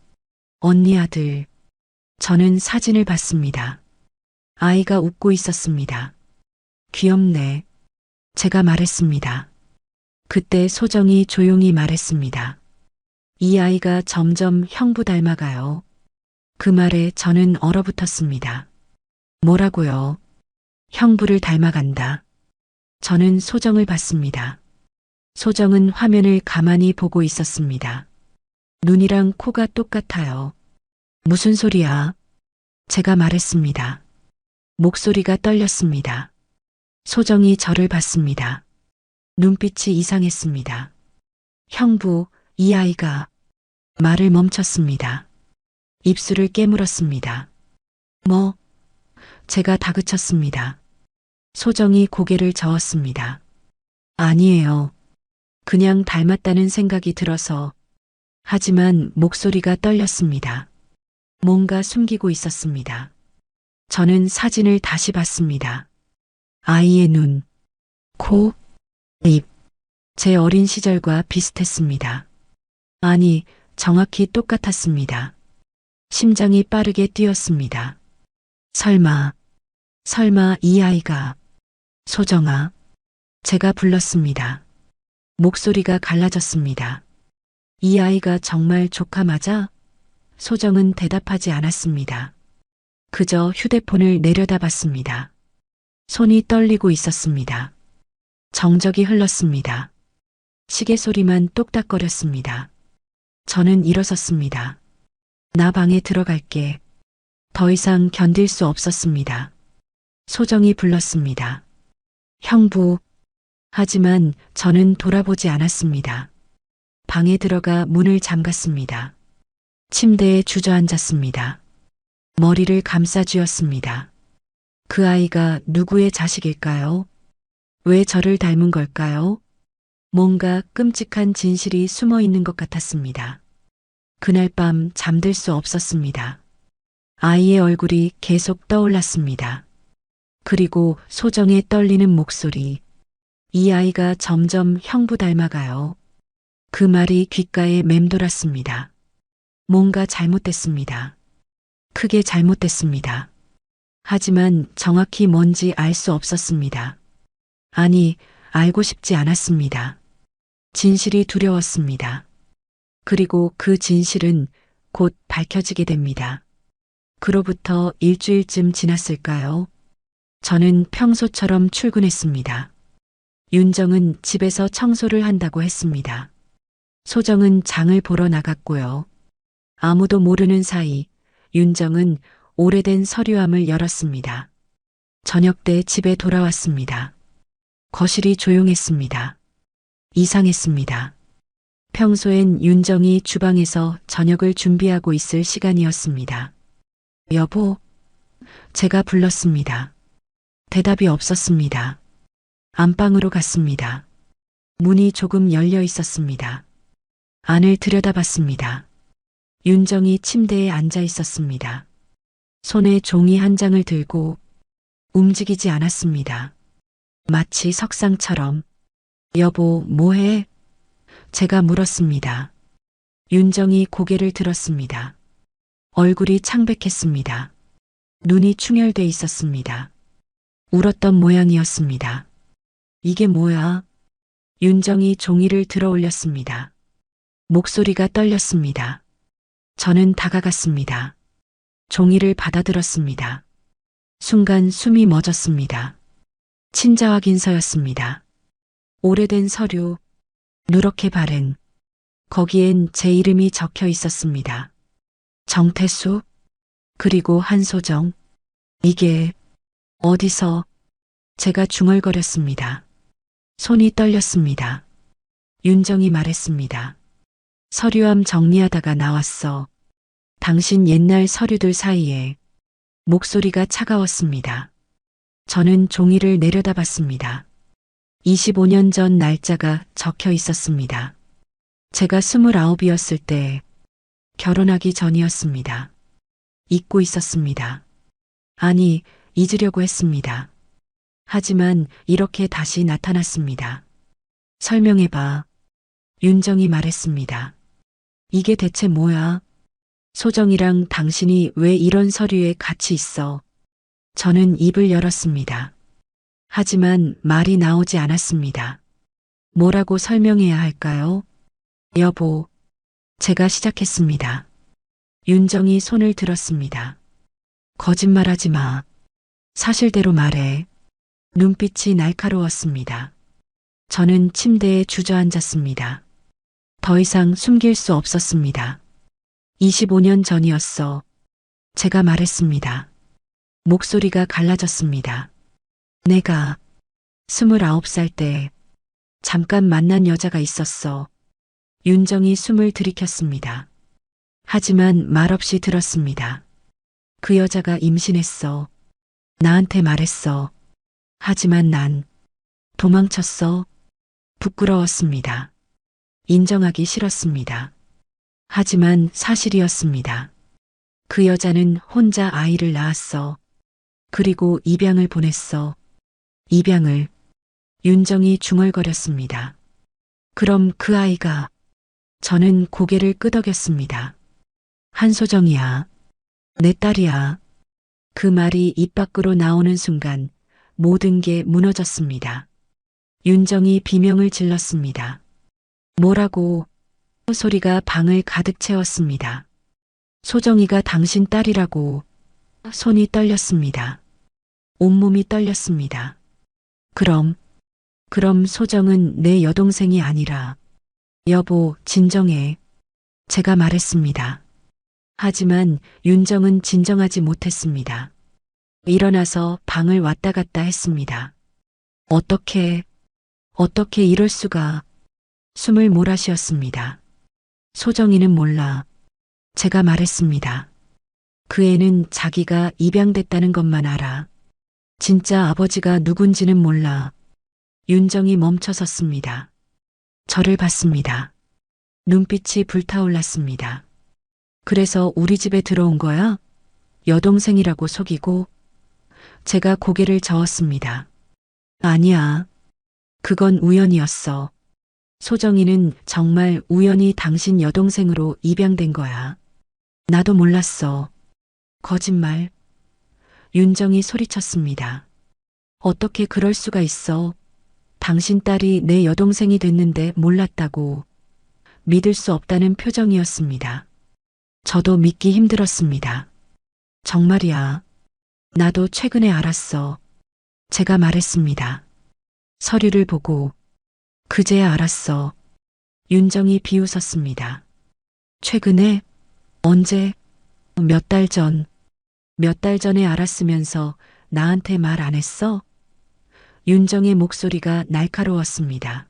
언니 아들. 저는 사진을 봤습니다. 아이가 웃고 있었습니다. 귀엽네. 제가 말했습니다. 그때 소정이 조용히 말했습니다. 이 아이가 점점 형부 닮아가요. 그 말에 저는 얼어붙었습니다. 뭐라고요? 형부를 닮아간다. 저는 소정을 봤습니다. 소정은 화면을 가만히 보고 있었습니다. 눈이랑 코가 똑같아요. 무슨 소리야? 제가 말했습니다. 목소리가 떨렸습니다. 소정이 저를 봤습니다. 눈빛이 이상했습니다. 형부, 이 아이가 말을 멈췄습니다. 입술을 깨물었습니다. 뭐? 제가 다그쳤습니다. 소정이 고개를 저었습니다. 아니에요. 그냥 닮았다는 생각이 들어서. 하지만 목소리가 떨렸습니다. 뭔가 숨기고 있었습니다. 저는 사진을 다시 봤습니다. 아이의 눈, 코, 입. 제 어린 시절과 비슷했습니다. 아니, 정확히 똑같았습니다. 심장이 빠르게 뛰었습니다. 설마 이 아이가. 소정아. 제가 불렀습니다. 목소리가 갈라졌습니다. 이 아이가 정말 조카 맞아? 소정은 대답하지 않았습니다. 그저 휴대폰을 내려다봤습니다. 손이 떨리고 있었습니다. 정적이 흘렀습니다. 시계 소리만 똑딱거렸습니다. 저는 일어섰습니다. 나 방에 들어갈게. 더 이상 견딜 수 없었습니다. 소정이 불렀습니다. 형부. 하지만 저는 돌아보지 않았습니다. 방에 들어가 문을 잠갔습니다. 침대에 주저앉았습니다. 머리를 감싸쥐었습니다. 그 아이가 누구의 자식일까요? 왜 저를 닮은 걸까요? 뭔가 끔찍한 진실이 숨어 있는 것 같았습니다. 그날 밤 잠들 수 없었습니다. 아이의 얼굴이 계속 떠올랐습니다. 그리고 소정의 떨리는 목소리. 이 아이가 점점 형부 닮아가요. 그 말이 귓가에 맴돌았습니다. 뭔가 잘못됐습니다. 크게 잘못됐습니다. 하지만 정확히 뭔지 알 수 없었습니다. 아니, 알고 싶지 않았습니다. 진실이 두려웠습니다. 그리고 그 진실은 곧 밝혀지게 됩니다. 그로부터 일주일쯤 지났을까요? 저는 평소처럼 출근했습니다. 윤정은 집에서 청소를 한다고 했습니다. 소정은 장을 보러 나갔고요. 아무도 모르는 사이 윤정은 오래된 서류함을 열었습니다. 저녁 때 집에 돌아왔습니다. 거실이 조용했습니다. 이상했습니다. 평소엔 윤정이 주방에서 저녁을 준비하고 있을 시간이었습니다. 여보, 제가 불렀습니다. 대답이 없었습니다. 안방으로 갔습니다. 문이 조금 열려 있었습니다. 안을 들여다봤습니다. 윤정이 침대에 앉아 있었습니다. 손에 종이 한 장을 들고 움직이지 않았습니다. 마치 석상처럼. 여보, 뭐해? 제가 물었습니다. 윤정이 고개를 들었습니다. 얼굴이 창백했습니다. 눈이 충혈돼 있었습니다. 울었던 모양이었습니다. 이게 뭐야? 윤정이 종이를 들어 올렸습니다. 목소리가 떨렸습니다. 저는 다가갔습니다. 종이를 받아들었습니다. 순간 숨이 멎었습니다. 친자 확인서였습니다. 오래된 서류, 누렇게 바른. 거기엔 제 이름이 적혀 있었습니다. 정태수, 그리고 한소정. 이게 어디서? 제가 중얼거렸습니다. 손이 떨렸습니다. 윤정이 말했습니다. 서류함 정리하다가 나왔어. 당신 옛날 서류들 사이에. 목소리가 차가웠습니다. 저는 종이를 내려다봤습니다. 25년 전 날짜가 적혀 있었습니다. 제가 29이었을 때 결혼하기 전이었습니다. 잊고 있었습니다. 아니, 잊으려고 했습니다. 하지만 이렇게 다시 나타났습니다. 설명해봐. 윤정이 말했습니다. 이게 대체 뭐야? 소정이랑 당신이 왜 이런 서류에 같이 있어? 저는 입을 열었습니다. 하지만 말이 나오지 않았습니다. 뭐라고 설명해야 할까요? 여보, 제가 시작했습니다. 윤정이 손을 들었습니다. 거짓말하지 마. 사실대로 말해. 눈빛이 날카로웠습니다. 저는 침대에 주저앉았습니다. 더 이상 숨길 수 없었습니다. 25년 전이었어. 제가 말했습니다. 목소리가 갈라졌습니다. 내가 29살 때 잠깐 만난 여자가 있었어. 윤정이 숨을 들이켰습니다. 하지만 말없이 들었습니다. 그 여자가 임신했어. 나한테 말했어. 하지만 난 도망쳤어. 부끄러웠습니다. 인정하기 싫었습니다. 하지만 사실이었습니다. 그 여자는 혼자 아이를 낳았어. 그리고 입양을 보냈어. 입양을. 윤정이 중얼거렸습니다. 그럼 그 아이가. 저는 고개를 끄덕였습니다. 한소정이야. 내 딸이야. 그 말이 입 밖으로 나오는 순간 모든 게 무너졌습니다. 윤정이 비명을 질렀습니다. 뭐라고? 소리가 방을 가득 채웠습니다. 소정이가 당신 딸이라고. 손이 떨렸습니다. 온몸이 떨렸습니다. 그럼 소정은 내 여동생이 아니라. 여보, 진정해. 제가 말했습니다. 하지만 윤정은 진정하지 못했습니다. 일어나서 방을 왔다 갔다 했습니다. 어떻게 이럴 수가. 숨을 몰아쉬었습니다. 소정이는 몰라. 제가 말했습니다. 그 애는 자기가 입양됐다는 것만 알아. 진짜 아버지가 누군지는 몰라. 윤정이 멈춰섰습니다. 저를 봤습니다. 눈빛이 불타올랐습니다. 그래서 우리 집에 들어온 거야? 여동생이라고 속이고. 제가 고개를 저었습니다. 아니야. 그건 우연이었어. 소정이는 정말 우연히 당신 여동생으로 입양된 거야. 나도 몰랐어. 거짓말. 윤정이 소리쳤습니다. 어떻게 그럴 수가 있어. 당신 딸이 내 여동생이 됐는데 몰랐다고. 믿을 수 없다는 표정이었습니다. 저도 믿기 힘들었습니다. 정말이야. 나도 최근에 알았어. 제가 말했습니다. 서류를 보고. 그제야 알았어. 윤정이 비웃었습니다. 최근에? 언제? 몇 달 전. 몇 달 전에 알았으면서 나한테 말 안 했어? 윤정의 목소리가 날카로웠습니다.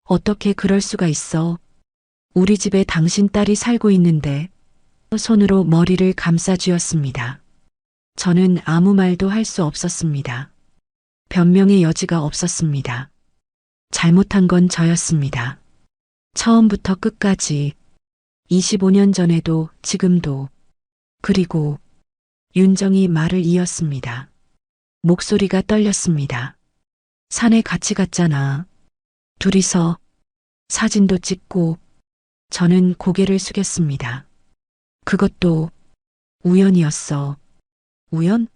어떻게 그럴 수가 있어? 우리 집에 당신 딸이 살고 있는데. 손으로 머리를 감싸쥐었습니다. 저는 아무 말도 할 수 없었습니다. 변명의 여지가 없었습니다. 잘못한 건 저였습니다. 처음부터 끝까지. 25년 전에도 지금도. 그리고 윤정이 말을 이었습니다. 목소리가 떨렸습니다. 산에 같이 갔잖아. 둘이서 사진도 찍고. 저는 고개를 숙였습니다. 그것도 우연이었어. 우연?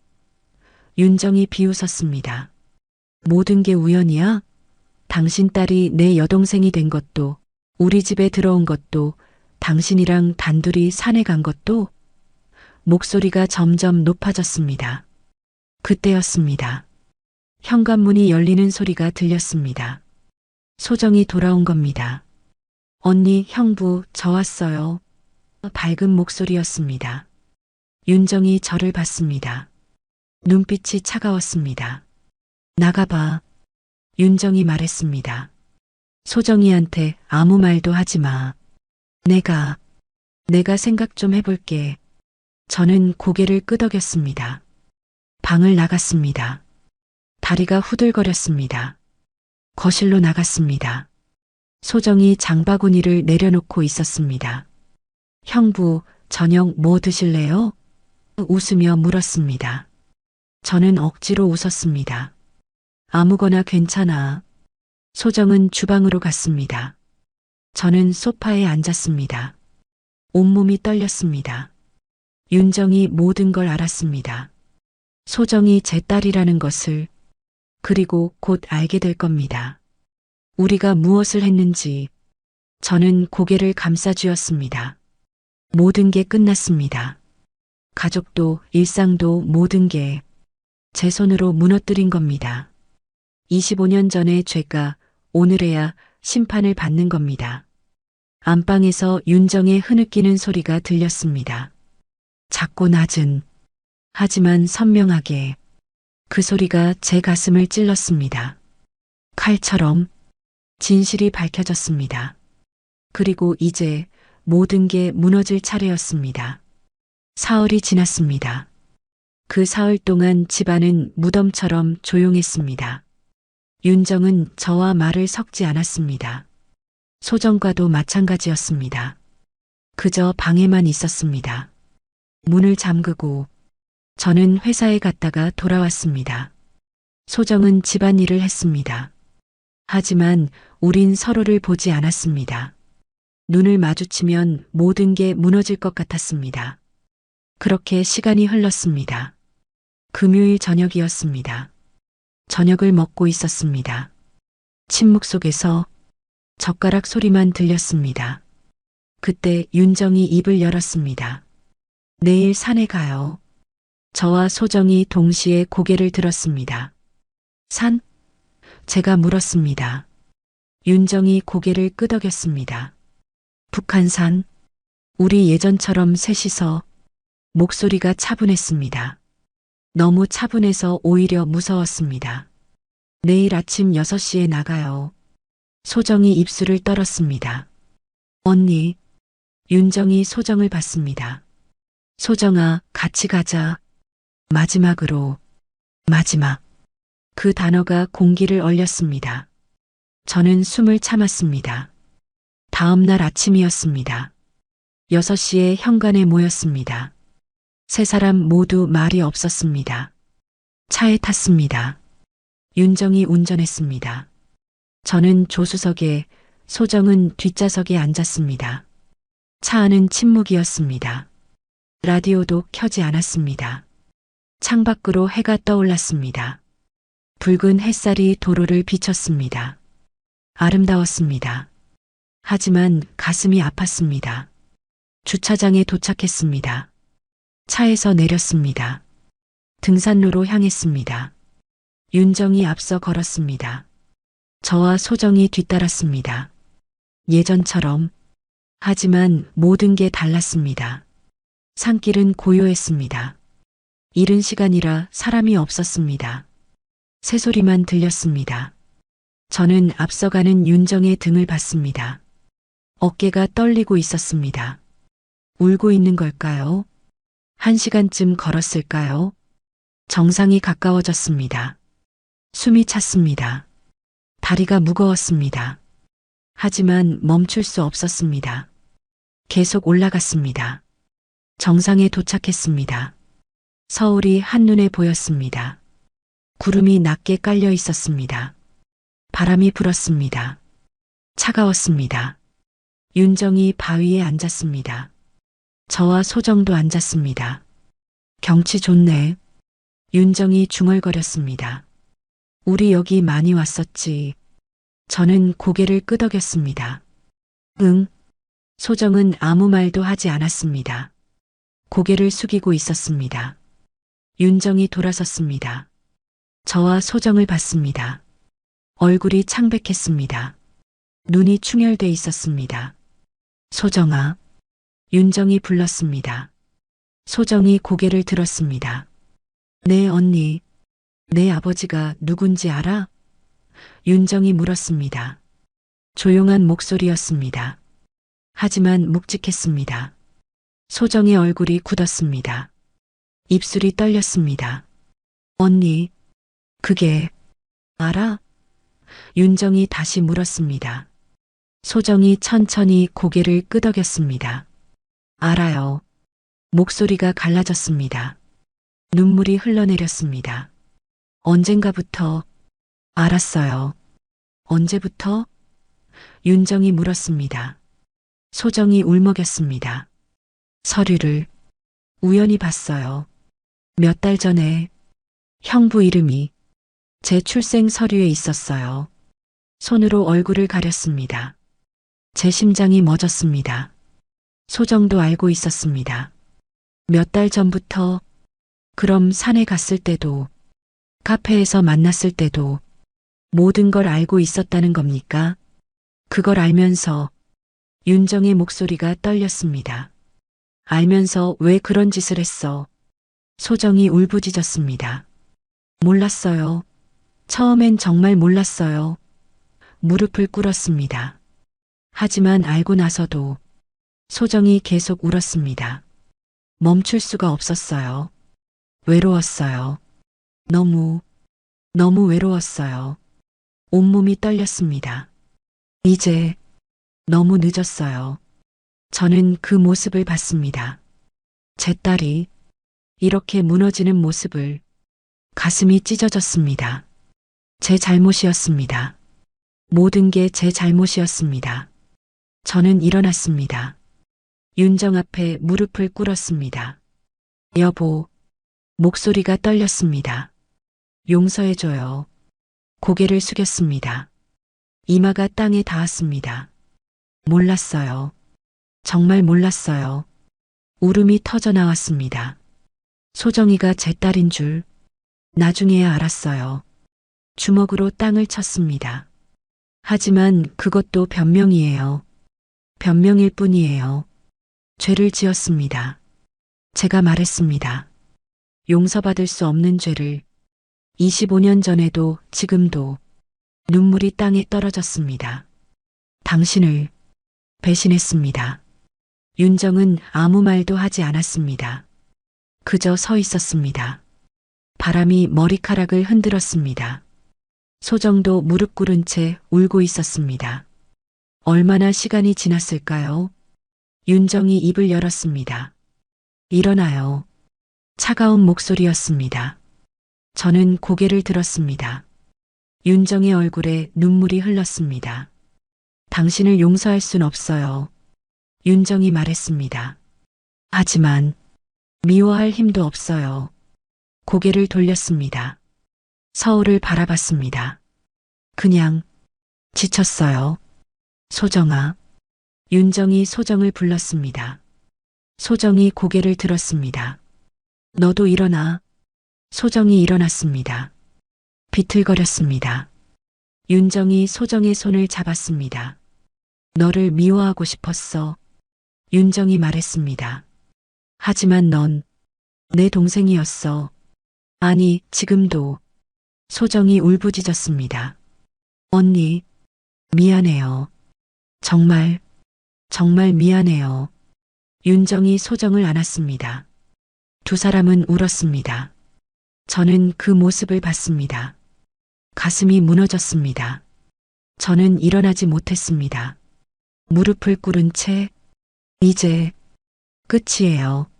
윤정이 비웃었습니다. 모든 게 우연이야? 당신 딸이 내 여동생이 된 것도, 우리 집에 들어온 것도, 당신이랑 단둘이 산에 간 것도. 목소리가 점점 높아졌습니다. 그때였습니다. 현관문이 열리는 소리가 들렸습니다. 소정이 돌아온 겁니다. 언니, 형부, 저 왔어요. 밝은 목소리였습니다. 윤정이 저를 봤습니다. 눈빛이 차가웠습니다. 나가봐. 윤정이 말했습니다. 소정이한테 아무 말도 하지 마. 내가 생각 좀 해볼게. 저는 고개를 끄덕였습니다. 방을 나갔습니다. 다리가 후들거렸습니다. 거실로 나갔습니다. 소정이 장바구니를 내려놓고 있었습니다. 형부, 저녁 뭐 드실래요? 웃으며 물었습니다. 저는 억지로 웃었습니다. 아무거나 괜찮아. 소정은 주방으로 갔습니다. 저는 소파에 앉았습니다. 온몸이 떨렸습니다. 윤정이 모든 걸 알았습니다. 소정이 제 딸이라는 것을. 그리고 곧 알게 될 겁니다. 우리가 무엇을 했는지. 저는 고개를 감싸쥐었습니다. 모든 게 끝났습니다. 가족도 일상도 모든 게 제 손으로 무너뜨린 겁니다. 25년 전의 죄가 오늘에야 심판을 받는 겁니다. 안방에서 윤정의 흐느끼는 소리가 들렸습니다. 작고 낮은, 하지만 선명하게. 그 소리가 제 가슴을 찔렀습니다. 칼처럼. 진실이 밝혀졌습니다. 그리고 이제 모든 게 무너질 차례였습니다. 사흘이 지났습니다. 그 사흘 동안 집안은 무덤처럼 조용했습니다. 윤정은 저와 말을 섞지 않았습니다. 소정과도 마찬가지였습니다. 그저 방에만 있었습니다. 문을 잠그고. 저는 회사에 갔다가 돌아왔습니다. 소정은 집안일을 했습니다. 하지만 우린 서로를 보지 않았습니다. 눈을 마주치면 모든 게 무너질 것 같았습니다. 그렇게 시간이 흘렀습니다. 금요일 저녁이었습니다. 저녁을 먹고 있었습니다. 침묵 속에서 젓가락 소리만 들렸습니다. 그때 윤정이 입을 열었습니다. 내일 산에 가요. 저와 소정이 동시에 고개를 들었습니다. 산? 제가 물었습니다. 윤정이 고개를 끄덕였습니다. 북한산? 우리 예전처럼 셋이서. 목소리가 차분했습니다. 너무 차분해서 오히려 무서웠습니다. 내일 아침 6시에 나가요. 소정이 입술을 떨었습니다. 언니. 윤정이 소정을 봤습니다. 소정아, 같이 가자. 마지막으로. 마지막. 그 단어가 공기를 얼렸습니다. 저는 숨을 참았습니다. 다음 날 아침이었습니다. 6시에 현관에 모였습니다. 세 사람 모두 말이 없었습니다. 차에 탔습니다. 윤정이 운전했습니다. 저는 조수석에, 소정은 뒷좌석에 앉았습니다. 차 안은 침묵이었습니다. 라디오도 켜지 않았습니다. 창밖으로 해가 떠올랐습니다. 붉은 햇살이 도로를 비쳤습니다. 아름다웠습니다. 하지만 가슴이 아팠습니다. 주차장에 도착했습니다. 차에서 내렸습니다. 등산로로 향했습니다. 윤정이 앞서 걸었습니다. 저와 소정이 뒤따랐습니다. 예전처럼. 하지만 모든 게 달랐습니다. 산길은 고요했습니다. 이른 시간이라 사람이 없었습니다. 새소리만 들렸습니다. 저는 앞서가는 윤정의 등을 봤습니다. 어깨가 떨리고 있었습니다. 울고 있는 걸까요? 1시간쯤 걸었을까요? 정상이 가까워졌습니다. 숨이 찼습니다. 다리가 무거웠습니다. 하지만 멈출 수 없었습니다. 계속 올라갔습니다. 정상에 도착했습니다. 서울이 한눈에 보였습니다. 구름이 낮게 깔려 있었습니다. 바람이 불었습니다. 차가웠습니다. 윤정이 바위에 앉았습니다. 저와 소정도 앉았습니다. 경치 좋네. 윤정이 중얼거렸습니다. 우리 여기 많이 왔었지. 저는 고개를 끄덕였습니다. 응. 소정은 아무 말도 하지 않았습니다. 고개를 숙이고 있었습니다. 윤정이 돌아섰습니다. 저와 소정을 봤습니다. 얼굴이 창백했습니다. 눈이 충혈돼 있었습니다. 소정아. 윤정이 불렀습니다. 소정이 고개를 들었습니다. 네, 언니. 내 아버지가 누군지 알아? 윤정이 물었습니다. 조용한 목소리였습니다. 하지만 묵직했습니다. 소정의 얼굴이 굳었습니다. 입술이 떨렸습니다. 언니, 그게 알아? 윤정이 다시 물었습니다. 소정이 천천히 고개를 끄덕였습니다. 알아요. 목소리가 갈라졌습니다. 눈물이 흘러내렸습니다. 언젠가부터 알았어요. 언제부터? 윤정이 물었습니다. 소정이 울먹였습니다. 서류를 우연히 봤어요. 몇 달 전에 형부 이름이 제 출생 서류에 있었어요. 손으로 얼굴을 가렸습니다. 제 심장이 멎었습니다. 소정도 알고 있었습니다. 몇 달 전부터. 그럼 산에 갔을 때도, 카페에서 만났을 때도 모든 걸 알고 있었다는 겁니까? 그걸 알면서 윤정의 목소리가 떨렸습니다. 알면서 왜 그런 짓을 했어? 소정이 울부짖었습니다. 몰랐어요. 처음엔 정말 몰랐어요. 무릎을 꿇었습니다. 하지만 알고 나서도 소정이 계속 울었습니다. 멈출 수가 없었어요. 외로웠어요. 너무 외로웠어요. 온몸이 떨렸습니다. 이제 너무 늦었어요. 저는 그 모습을 봤습니다. 제 딸이 이렇게 무너지는 모습을. 가슴이 찢어졌습니다. 제 잘못이었습니다. 모든 게 제 잘못이었습니다. 저는 일어났습니다. 윤정 앞에 무릎을 꿇었습니다. 여보, 목소리가 떨렸습니다. 용서해줘요. 고개를 숙였습니다. 이마가 땅에 닿았습니다. 몰랐어요. 정말 몰랐어요. 울음이 터져 나왔습니다. 소정이가 제 딸인 줄 나중에야 알았어요. 주먹으로 땅을 쳤습니다. 하지만 그것도 변명이에요. 변명일 뿐이에요. 죄를 지었습니다. 제가 말했습니다. 용서받을 수 없는 죄를 25년 전에도 지금도 눈물이 땅에 떨어졌습니다. 당신을 배신했습니다. 윤정은 아무 말도 하지 않았습니다. 그저 서 있었습니다. 바람이 머리카락을 흔들었습니다. 소정도 무릎 꿇은 채 울고 있었습니다. 얼마나 시간이 지났을까요? 윤정이 입을 열었습니다. 일어나요. 차가운 목소리였습니다. 저는 고개를 들었습니다. 윤정의 얼굴에 눈물이 흘렀습니다. 당신을 용서할 순 없어요. 윤정이 말했습니다. 하지만 미워할 힘도 없어요. 고개를 돌렸습니다. 서울을 바라봤습니다. 그냥 지쳤어요. 소정아. 윤정이 소정을 불렀습니다. 소정이 고개를 들었습니다. 너도 일어나. 소정이 일어났습니다. 비틀거렸습니다. 윤정이 소정의 손을 잡았습니다. 너를 미워하고 싶었어. 윤정이 말했습니다. 하지만 넌 내 동생이었어. 아니, 지금도. 소정이 울부짖었습니다. 언니, 미안해요. 정말 미안해요. 윤정이 소정을 안았습니다. 두 사람은 울었습니다. 저는 그 모습을 봤습니다. 가슴이 무너졌습니다. 저는 일어나지 못했습니다. 무릎을 꿇은 채 이제 끝이에요.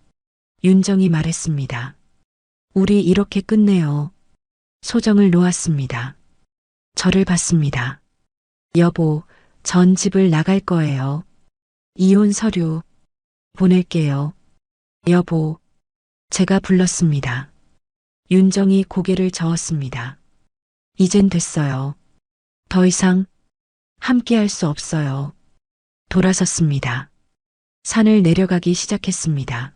윤정이 말했습니다. 우리 이렇게 끝내요. 소정을 놓았습니다. 저를 봤습니다. 여보, 전 집을 나갈 거예요. 이혼 서류 보낼게요. 여보, 제가 불렀습니다. 윤정이 고개를 저었습니다. 이젠 됐어요. 더 이상 함께 할 수 없어요. 돌아섰습니다. 산을 내려가기 시작했습니다.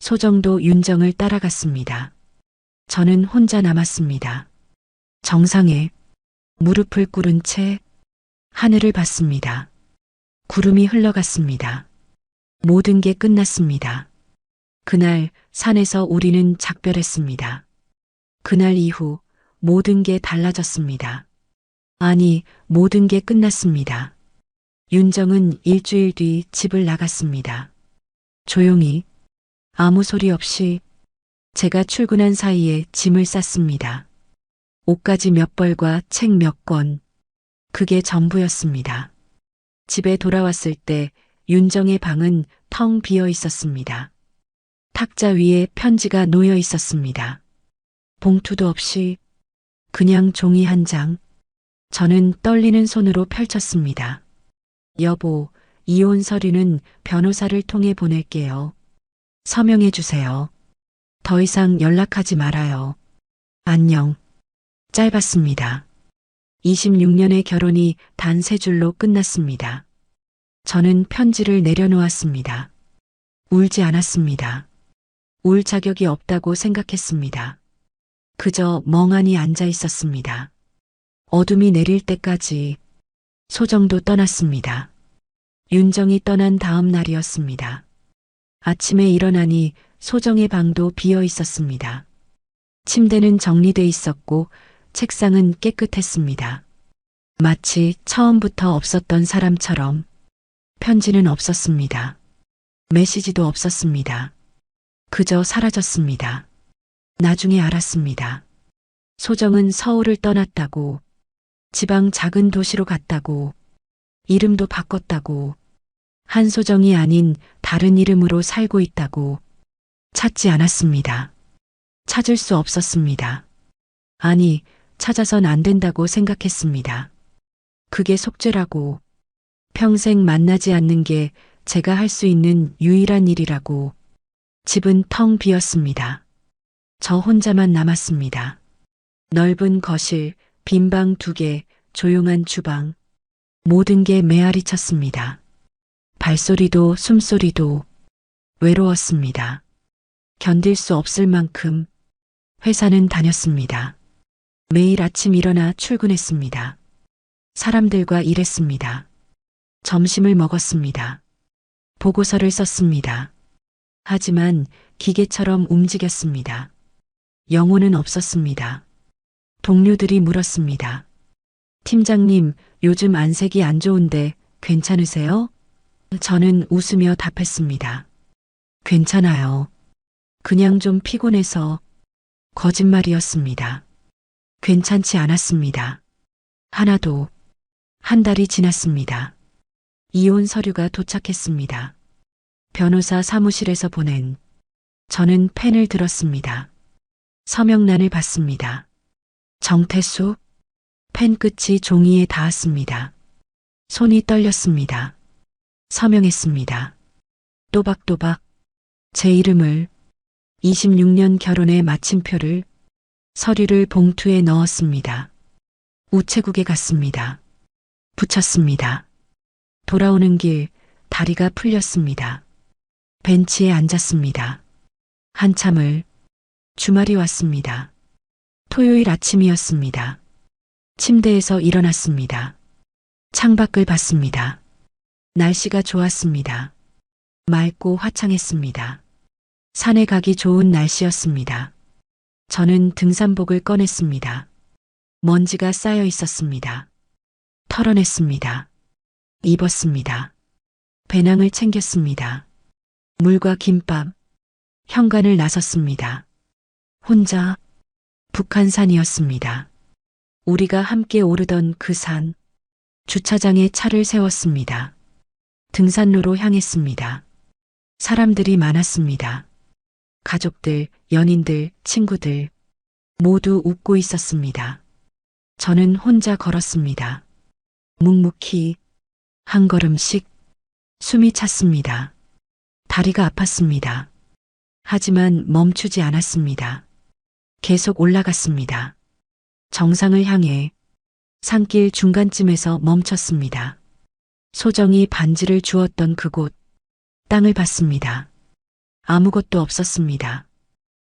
소정도 윤정을 따라갔습니다. 저는 혼자 남았습니다. 정상에 무릎을 꿇은 채 하늘을 봤습니다. 구름이 흘러갔습니다. 모든 게 끝났습니다. 그날 산에서 우리는 작별했습니다. 그날 이후 모든 게 달라졌습니다. 아니, 모든 게 끝났습니다. 윤정은 일주일 뒤 집을 나갔습니다. 조용히, 아무 소리 없이 제가 출근한 사이에 짐을 쌌습니다. 옷가지 몇 벌과 책 몇 권, 그게 전부였습니다. 집에 돌아왔을 때 윤정의 방은 텅 비어 있었습니다. 탁자 위에 편지가 놓여 있었습니다. 봉투도 없이 그냥 종이 한 장. 저는 떨리는 손으로 펼쳤습니다. 여보, 이혼 서류는 변호사를 통해 보낼게요. 서명해 주세요. 더 이상 연락하지 말아요. 안녕. 짧았습니다. 26년의 결혼이 단 3줄로 끝났습니다. 저는 편지를 내려놓았습니다. 울지 않았습니다. 울 자격이 없다고 생각했습니다. 그저 멍하니 앉아 있었습니다. 어둠이 내릴 때까지. 소정도 떠났습니다. 윤정이 떠난 다음 날이었습니다. 아침에 일어나니 소정의 방도 비어 있었습니다. 침대는 정리돼 있었고 책상은 깨끗했습니다. 마치 처음부터 없었던 사람처럼. 편지는 없었습니다. 메시지도 없었습니다. 그저 사라졌습니다. 나중에 알았습니다. 소정은 서울을 떠났다고, 지방 작은 도시로 갔다고, 이름도 바꿨다고, 한소정이 아닌 다른 이름으로 살고 있다고. 찾지 않았습니다. 찾을 수 없었습니다. 아니, 찾아선 안 된다고 생각했습니다. 그게 속죄라고, 평생 만나지 않는 게 제가 할 수 있는 유일한 일이라고. 집은 텅 비었습니다. 저 혼자만 남았습니다. 넓은 거실, 빈 방 2개, 조용한 주방. 모든 게 메아리 쳤습니다. 발소리도 숨소리도 외로웠습니다. 견딜 수 없을 만큼 회사는 다녔습니다. 매일 아침 일어나 출근했습니다. 사람들과 일했습니다. 점심을 먹었습니다. 보고서를 썼습니다. 하지만 기계처럼 움직였습니다. 영혼은 없었습니다. 동료들이 물었습니다. 팀장님, 요즘 안색이 안 좋은데 괜찮으세요? 저는 웃으며 답했습니다. 괜찮아요. 그냥 좀 피곤해서. 거짓말이었습니다. 괜찮지 않았습니다. 하나도. 한 달이 지났습니다. 이혼 서류가 도착했습니다. 변호사 사무실에서 보낸. 저는 펜을 들었습니다. 서명란을 봤습니다. 정태수. 펜 끝이 종이에 닿았습니다. 손이 떨렸습니다. 서명했습니다. 또박또박 제 이름을, 26년 결혼의 마침표를, 서류를 봉투에 넣었습니다. 우체국에 갔습니다. 붙였습니다. 돌아오는 길 다리가 풀렸습니다. 벤치에 앉았습니다. 한참을. 주말이 왔습니다. 토요일 아침이었습니다. 침대에서 일어났습니다. 창밖을 봤습니다. 날씨가 좋았습니다. 맑고 화창했습니다. 산에 가기 좋은 날씨였습니다. 저는 등산복을 꺼냈습니다. 먼지가 쌓여 있었습니다. 털어냈습니다. 입었습니다. 배낭을 챙겼습니다. 물과 김밥, 현관을 나섰습니다. 혼자. 북한산이었습니다. 우리가 함께 오르던 그 산. 주차장에 차를 세웠습니다. 등산로로 향했습니다. 사람들이 많았습니다. 가족들, 연인들, 친구들 모두 웃고 있었습니다. 저는 혼자 걸었습니다. 묵묵히 한 걸음씩. 숨이 찼습니다. 다리가 아팠습니다. 하지만 멈추지 않았습니다. 계속 올라갔습니다. 정상을 향해. 산길 중간쯤에서 멈췄습니다. 소정이 반지를 주었던 그곳. 땅을 봤습니다. 아무것도 없었습니다.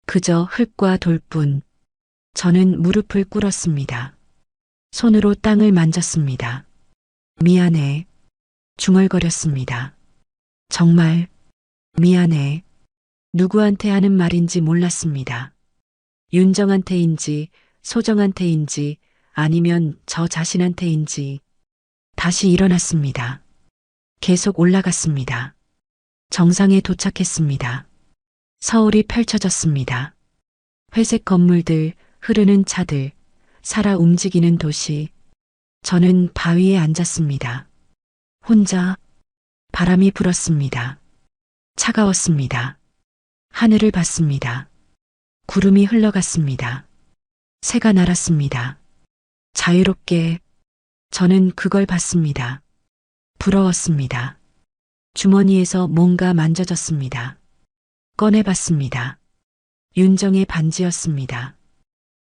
그저 흙과 돌뿐. 저는 무릎을 꿇었습니다. 손으로 땅을 만졌습니다. 미안해. 중얼거렸습니다. 정말 미안해. 누구한테 하는 말인지 몰랐습니다. 윤정한테인지 소정한테인지 아니면 저 자신한테인지. 다시 일어났습니다. 계속 올라갔습니다. 정상에 도착했습니다. 서울이 펼쳐졌습니다. 회색 건물들, 흐르는 차들, 살아 움직이는 도시. 저는 바위에 앉았습니다. 혼자. 바람이 불었습니다. 차가웠습니다. 하늘을 봤습니다. 구름이 흘러갔습니다. 새가 날았습니다. 자유롭게. 저는 그걸 봤습니다. 부러웠습니다. 주머니에서 뭔가 만져졌습니다. 꺼내봤습니다. 윤정의 반지였습니다.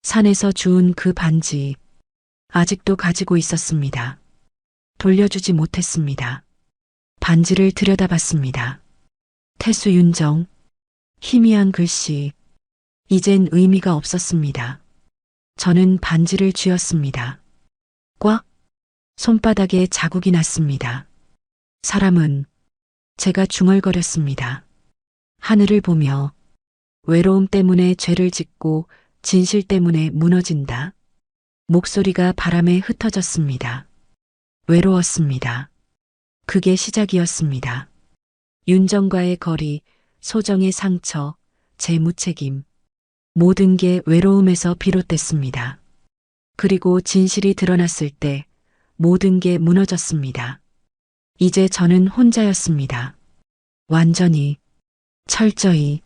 산에서 주운 그 반지. 아직도 가지고 있었습니다. 돌려주지 못했습니다. 반지를 들여다봤습니다. 태수 윤정. 희미한 글씨. 이젠 의미가 없었습니다. 저는 반지를 쥐었습니다. 꽉. 손바닥에 자국이 났습니다. 사람은. 제가 중얼거렸습니다. 하늘을 보며. 외로움 때문에 죄를 짓고 진실 때문에 무너진다. 목소리가 바람에 흩어졌습니다. 외로웠습니다. 그게 시작이었습니다. 윤정과의 거리, 소정의 상처, 제 무책임. 모든 게 외로움에서 비롯됐습니다. 그리고 진실이 드러났을 때 모든 게 무너졌습니다. 이제 저는 혼자였습니다. 완전히, 철저히.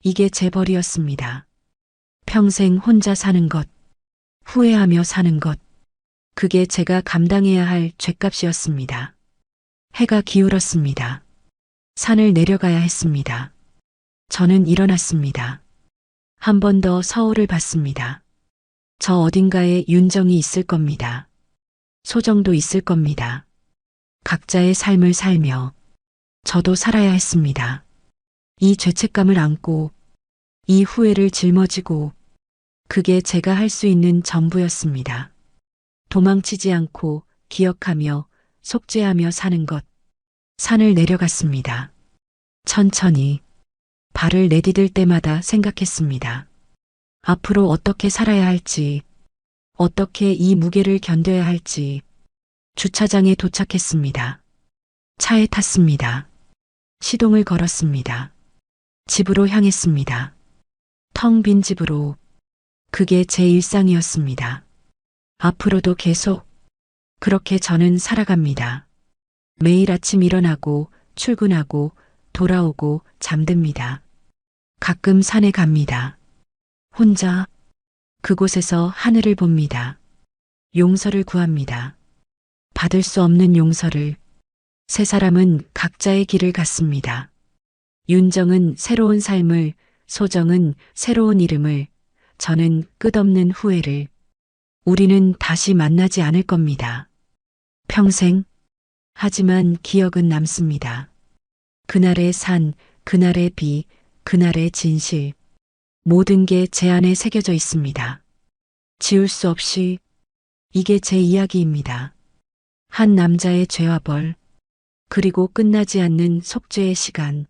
이게 제 벌이었습니다. 평생 혼자 사는 것, 후회하며 사는 것. 그게 제가 감당해야 할 죗값이었습니다. 해가 기울었습니다. 산을 내려가야 했습니다. 저는 일어났습니다. 한 번 더 서울을 봤습니다. 저 어딘가에 윤정이 있을 겁니다. 소정도 있을 겁니다. 각자의 삶을 살며 저도 살아야 했습니다. 이 죄책감을 안고 이 후회를 짊어지고 그게 제가 할 수 있는 전부였습니다. 도망치지 않고 기억하며 속죄하며 사는 것. 산을 내려갔습니다. 천천히 발을 내디딜 때마다 생각했습니다. 앞으로 어떻게 살아야 할지, 어떻게 이 무게를 견뎌야 할지. 주차장에 도착했습니다. 차에 탔습니다. 시동을 걸었습니다. 집으로 향했습니다. 텅 빈 집으로. 그게 제 일상이었습니다. 앞으로도 계속 그렇게 저는 살아갑니다. 매일 아침 일어나고 출근하고 돌아오고 잠듭니다. 가끔 산에 갑니다. 혼자 그곳에서 하늘을 봅니다. 용서를 구합니다. 받을 수 없는 용서를. 세 사람은 각자의 길을 갔습니다. 윤정은 새로운 삶을, 소정은 새로운 이름을, 저는 끝없는 후회를. 우리는 다시 만나지 않을 겁니다. 평생. 하지만 기억은 남습니다. 그날의 산, 그날의 비, 그날의 진실. 모든 게 제 안에 새겨져 있습니다. 지울 수 없이. 이게 제 이야기입니다. 한 남자의 죄와 벌, 그리고 끝나지 않는 속죄의 시간.